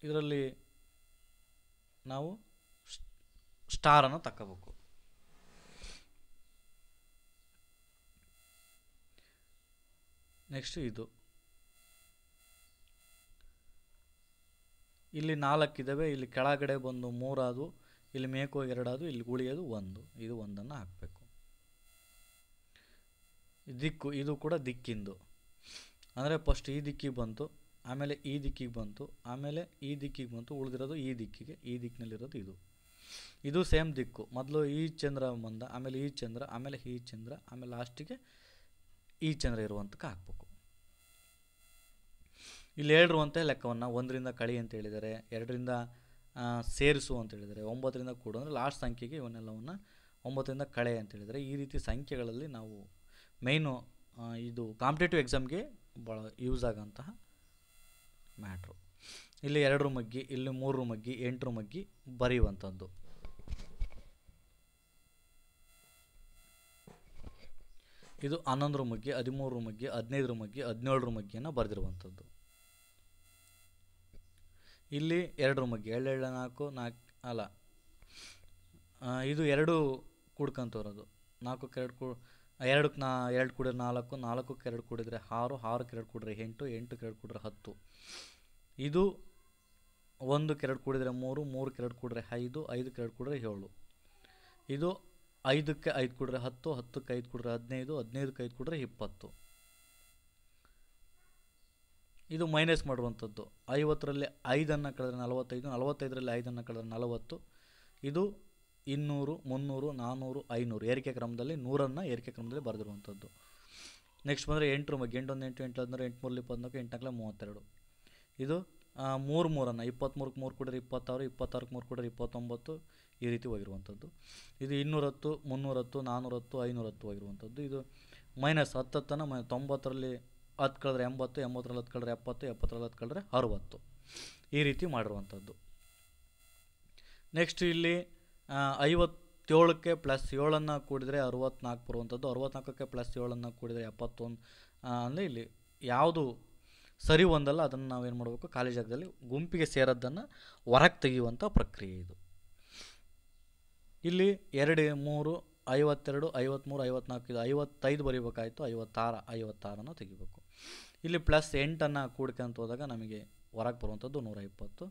ಇದರಲ್ಲಿ ನಾವು ಸ್ಟಾರನ್ನು ತಗೋಬೇಕು. ನೆಕ್ಸ್ಟ್ ಇದು ಇಲ್ಲಿ 4 ಇದ್ದಾವೆ, ಇಲ್ಲಿ ಕೆಳಗಡೆ ಬಂದು 3 ಆದವು, ಇಲ್ಲಿ ಮೇಕೋ 2 ಆದವು, ಇಲ್ಲಿ ಉಳಿಯೋದು 1. ಇದು 1 ಹಾಕಬೇಕು. ದಿಕ್ಕು ಇದು ಕೂಡ ದಿಕ್ಕಿಂದು. ಅಂದರೆ ಫಸ್ಟ್ ಈ ದಿಕ್ಕಿಗೆ ಬಂತು, ಆಮೇಲೆ ಈ ದಿಕ್ಕಿಗೆ ಬಂತು, ಆಮೇಲೆ ಈ ದಿಕ್ಕಿಗೆ ಬಂತು, ಉಳಿದಿರೋದು ಈ ದಿಕ್ಕಿಗೆ, ಈ ದಿಕ್ಕಿನಲ್ಲಿರೋದು ಇದು ಸೇಮ್ ದಿಕ್ಕು. ಮೊದಲು ಈ ಚಂದ್ರ ಬಂದ, ಆಮೇಲೆ ಈ ಚಂದ್ರ, ಆಮೇಲೆ ಈ ಚಂದ್ರ, ಆಮೇಲೆ ಲಾಸ್ಟಿಗೆ ಈ ಚಂದ್ರ ಇರುವಂತಕ್ಕೆ ಹಾಕಬೇಕು. ಇಲ್ಲಿ 7 ಇರುವಂತೆ ಲೆಕ್ಕವನ್ನು 1ರಿಂದ ಕಳಿ ಅಂತ ಹೇಳಿದ್ದಾರೆ, 2ರಿಂದ ಸೇರಿಸು ಅಂತ ಹೇಳಿದ್ದಾರೆ, 9ರಿಂದ ಕೂಡು ಅಂದರೆ ಲಾಸ್ಟ್ ಸಂಖ್ಯೆಗೆ ಇವನ್ನೆಲ್ಲವನ್ನು 9ರಿಂದ ಕಳೆ ಅಂತ ಹೇಳಿದರೆ. ಈ ರೀತಿ ಸಂಖ್ಯೆಗಳಲ್ಲಿ ನಾವು ಮೇಯ್ನು ಇದು ಕಾಂಪಿಟೇಟಿವ್ ಎಕ್ಸಾಮ್ಗೆ ಭಾಳ ಯೂಸ್ ಆಗೋಂತಹ ಮ್ಯಾಟ್ರು. ಇಲ್ಲಿ 2 ಮಗ್ಗಿ, ಇಲ್ಲಿ 3 ಮಗ್ಗಿ, 8 ಮಗ್ಗಿ ಬರೆಯುವಂಥದ್ದು. ಇದು 11 ಮಗ್ಗಿ, 13 ಮಗ್ಗಿ, 15 ಮಗ್ಗಿ, 17 ಮಗ್ಗಿಯನ್ನು ಬರೆದಿರುವಂಥದ್ದು. ಇಲ್ಲಿ 2 ಮಗ್ಗಿ, 2 4 4 ಅಲ್ಲ, ಇದು 2 ಕೂಡ್ಕೊಂತವ್ರದು. 4ಕ್ಕೆ 2 2 ಕೂಡಿದ್ರೆ 4, 4ಕ್ಕೆ 2 ಕೂಡಿದರೆ 6, 6ಕ್ಕೆ 2 ಕೂಡಿದ್ರೆ 8, 8ಕ್ಕೆ 2 ಕೂಡಿದ್ರೆ 10. ಇದು 1ಕ್ಕೆ 2 ಕೂಡಿದರೆ 3, 3ಕ್ಕೆ 2 ಕೂಡಿದ್ರೆ 5, 5ಕ್ಕೆ 2 ಕೂಡಿದ್ರೆ 7. ಇದು 5ಕ್ಕೆ 5 ಕೂಡಿದ್ರೆ 10, 10ಕ್ಕೆ 5 ಕೂಡಿದ್ರೆ 15, 15ಕ್ಕೆ 5 ಕೂಡಿದ್ರೆ 20. ಇದು ಮೈನಸ್ ಮಾಡುವಂಥದ್ದು. 50ರಲ್ಲಿ 5 ಕಳೆದ್ರೆ 45, 45ರಲ್ಲಿ 5 ಕಳೆದ್ರೆ 40. ಇದು 200, 300, 400, 500 ಏರಿಕೆ ಕ್ರಮದಲ್ಲಿ 100 ಏರಿಕೆ ಕ್ರಮದಲ್ಲಿ ಬರೆದಿರುವಂಥದ್ದು. ನೆಕ್ಸ್ಟ್ ಬಂದರೆ 8 ಮಗ್ಗಿ, 8 1 8 8 16, 8 3 24, 8 4 32. ಇದು 3 3 23ಕ್ಕೆ 3 ಕೂಡಿದ್ರೆ 26, 26ಕ್ಕೆ 3 ಕೂಡಿದ್ರೆ 29. ಈ ರೀತಿ ಹೋಗಿರುವಂಥದ್ದು. ಇದು 210, 310, 410, 510 ಹೋಗಿರುವಂಥದ್ದು. ಇದು ಮೈನಸ್ 10 90ರಲ್ಲಿ 10 ಕಳೆದ್ರೆ 80, 80ರಲ್ಲಿ 10 ಕಳೆದ್ರೆ 70, 70ರಲ್ಲಿ 10 ಕಳೆದ್ರೆ 60. ಈ ರೀತಿ ಮಾಡಿರುವಂಥದ್ದು. ನೆಕ್ಸ್ಟ್ ಇಲ್ಲಿ 57ಕ್ಕೆ ಪ್ಲಸ್ 7 ಕೂಡಿದರೆ 64 ಬರುವಂಥದ್ದು. 64ಕ್ಕೆ ಪ್ಲಸ್ 7 ಕೂಡಿದರೆ 71. ಅಂದರೆ ಇಲ್ಲಿ ಯಾವುದು ಸರಿ ಒಂದಲ್ಲ ಅದನ್ನು ನಾವೇನು ಮಾಡಬೇಕು, ಖಾಲಿ ಜಾಗದಲ್ಲಿ ಗುಂಪಿಗೆ ಸೇರೋದನ್ನು ಹೊರಗೆ ತೆಗೆಯುವಂಥ ಪ್ರಕ್ರಿಯೆ ಇದು. ಇಲ್ಲಿ 2 3 52 53 54 ಇದು 55 ಬರೀಬೇಕಾಯಿತು. 56 ತೆಗಿಬೇಕು. ಇಲ್ಲಿ ಪ್ಲಸ್ 8 ಕೂಡ್ಕೊಂತ ಹೋದಾಗ ನಮಗೆ ಹೊರಗೆ ಬರುವಂಥದ್ದು 120,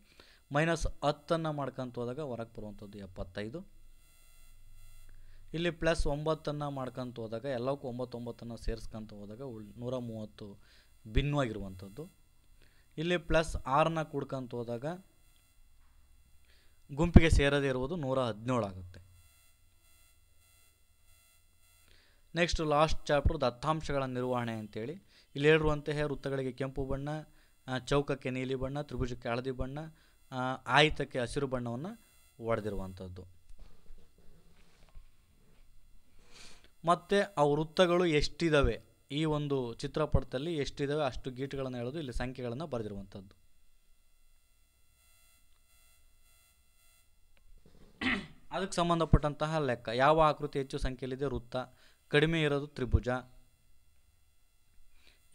ಮೈನಸ್ 10 ಮಾಡ್ಕೊಂತ ಹೋದಾಗ ಹೊರಗೆ ಬರುವಂಥದ್ದು 75. ಇಲ್ಲಿ ಪ್ಲಸ್ 9 ಮಾಡ್ಕೊಂತ ಹೋದಾಗ ಎಲ್ಲಕ್ಕೂ 9 ಸೇರಿಸ್ಕೊಂತ ಹೋದಾಗ 130 ಭಿನ್ನವಾಗಿರುವಂಥದ್ದು. ಇಲ್ಲಿ ಪ್ಲಸ್ 6 ಕೂಡ್ಕೊಂತ ಹೋದಾಗ ಗುಂಪಿಗೆ ಸೇರದೇ ಇರುವುದು 117 ಆಗುತ್ತೆ. ನೆಕ್ಸ್ಟ್ ಲಾಸ್ಟ್ ಚಾಪ್ಟರ್ ದತ್ತಾಂಶಗಳ ನಿರ್ವಹಣೆ ಅಂತೇಳಿ ಇಲ್ಲಿ ಹೇಳಿರುವಂತಹ ವೃತ್ತಗಳಿಗೆ ಕೆಂಪು ಬಣ್ಣ, ಚೌಕಕ್ಕೆ ನೀಲಿ ಬಣ್ಣ, ತ್ರಿಭುಜಕ್ಕೆ ಹಳದಿ ಬಣ್ಣ, ಆಯತಕ್ಕೆ ಹಸಿರು ಬಣ್ಣವನ್ನು ಹೊಡೆದಿರುವಂಥದ್ದು. ಮತ್ತು ಆ ವೃತ್ತಗಳು ಎಷ್ಟಿದ್ದಾವೆ, ಈ ಒಂದು ಚಿತ್ರಪಟದಲ್ಲಿ ಎಷ್ಟಿದ್ದಾವೆ ಅಷ್ಟು ಗೀಟುಗಳನ್ನು ಹೇಳೋದು, ಇಲ್ಲಿ ಸಂಖ್ಯೆಗಳನ್ನು ಬರೆದಿರುವಂಥದ್ದು. ಅದಕ್ಕೆ ಸಂಬಂಧಪಟ್ಟಂತಹ ಲೆಕ್ಕ, ಯಾವ ಆಕೃತಿ ಹೆಚ್ಚು ಸಂಖ್ಯೆಯಲ್ಲಿದೆ ವೃತ್ತ, ಕಡಿಮೆ ಇರೋದು ತ್ರಿಭುಜ,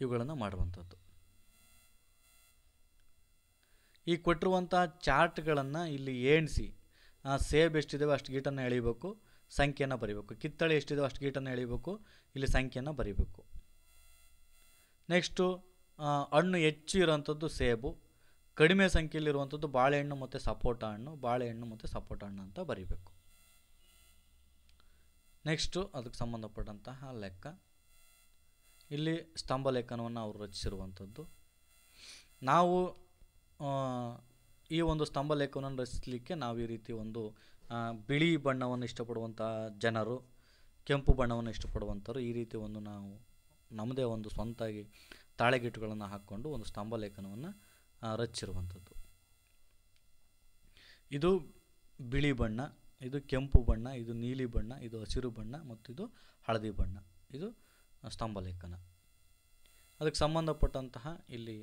ಇವುಗಳನ್ನು ಮಾಡುವಂಥದ್ದು. ಈ ಕೊಟ್ಟಿರುವಂಥ ಚಾರ್ಟ್ಗಳನ್ನು ಇಲ್ಲಿ ಎಣಿಸಿ ಸೇಬ್ ಎಷ್ಟಿದ್ದಾವೆ ಅಷ್ಟು ಗೀಟನ್ನು ಎಳಿಬೇಕು, ಸಂಖ್ಯೆಯನ್ನು ಬರೀಬೇಕು. ಕಿತ್ತಳೆ ಎಷ್ಟಿದ್ದಾವೆ ಅಷ್ಟು ಗೀಟನ್ನು ಎಳಿಬೇಕು, ಇಲ್ಲಿ ಸಂಖ್ಯೆಯನ್ನು ಬರೀಬೇಕು. ನೆಕ್ಸ್ಟು ಹಣ್ಣು ಹೆಚ್ಚು ಇರೋವಂಥದ್ದು ಸೇಬು, ಕಡಿಮೆ ಸಂಖ್ಯೆಯಲ್ಲಿರುವಂಥದ್ದು ಬಾಳೆಹಣ್ಣು ಮತ್ತು ಸಪೋಟ ಹಣ್ಣು ಅಂತ ಬರೀಬೇಕು. ನೆಕ್ಸ್ಟು ಅದಕ್ಕೆ ಸಂಬಂಧಪಟ್ಟಂತಹ ಲೆಕ್ಕ, ಇಲ್ಲಿ ಸ್ತಂಭ ಲೇಖನವನ್ನು ಅವರು ರಚಿಸಿರುವಂಥದ್ದು. ನಾವು ಈ ಒಂದು ಸ್ತಂಭ ಲೇಖನವನ್ನು ರಚಿಸಲಿಕ್ಕೆ ನಾವು ಈ ರೀತಿ ಒಂದು ಬಿಳಿ ಬಣ್ಣವನ್ನು ಇಷ್ಟಪಡುವಂಥ ಜನರು, ಕೆಂಪು ಬಣ್ಣವನ್ನು ಇಷ್ಟಪಡುವಂಥವ್ರು, ಈ ರೀತಿ ಒಂದು ನಾವು ನಮ್ಮದೇ ಒಂದು ಸ್ವಂತಾಗಿ ತಾಳೆಗೀಟುಗಳನ್ನು ಹಾಕ್ಕೊಂಡು ಒಂದು ಸ್ತಂಭ ಲೇಖನವನ್ನು ರಚಿಸಿರುವಂಥದ್ದು. ಇದು ಬಿಳಿ ಬಣ್ಣ, ಇದು ಕೆಂಪು ಬಣ್ಣ, ಇದು ನೀಲಿ ಬಣ್ಣ, ಇದು ಹಸಿರು ಬಣ್ಣ ಮತ್ತು ಇದು ಹಳದಿ ಬಣ್ಣ, ಇದು ಸ್ತಂಭ ಲೇಖನ. ಅದಕ್ಕೆ ಸಂಬಂಧಪಟ್ಟಂತಹ ಇಲ್ಲಿ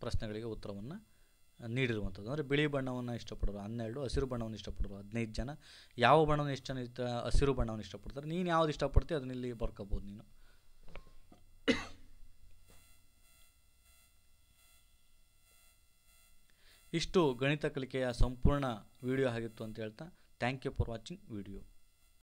ಪ್ರಶ್ನೆಗಳಿಗೆ ಉತ್ತರವನ್ನು ನೀಡಿರುವಂಥದ್ದು. ಅಂದರೆ ಬಿಳಿ ಬಣ್ಣವನ್ನು ಇಷ್ಟಪಡೋರು 12, ಹಸಿರು ಬಣ್ಣವನ್ನು ಇಷ್ಟಪಡೋರು 15 ಜನ. ಯಾವ ಬಣ್ಣವನ್ನು ಹಸಿರು ಬಣ್ಣವನ್ನು ಇಷ್ಟಪಡ್ತಾರೆ, ನೀನು ಯಾವ್ದು ಇಷ್ಟಪಡ್ತೀವಿ ಅದನ್ನ ಇಲ್ಲಿ ಬರ್ಕೋಬೋದು ನೀನು. ಇಷ್ಟು ಗಣಿತ ಕಲಿಕೆಯ ಸಂಪೂರ್ಣ ವಿಡಿಯೋ ಆಗಿತ್ತು ಅಂತ ಹೇಳ್ತಾ thank you for watching video.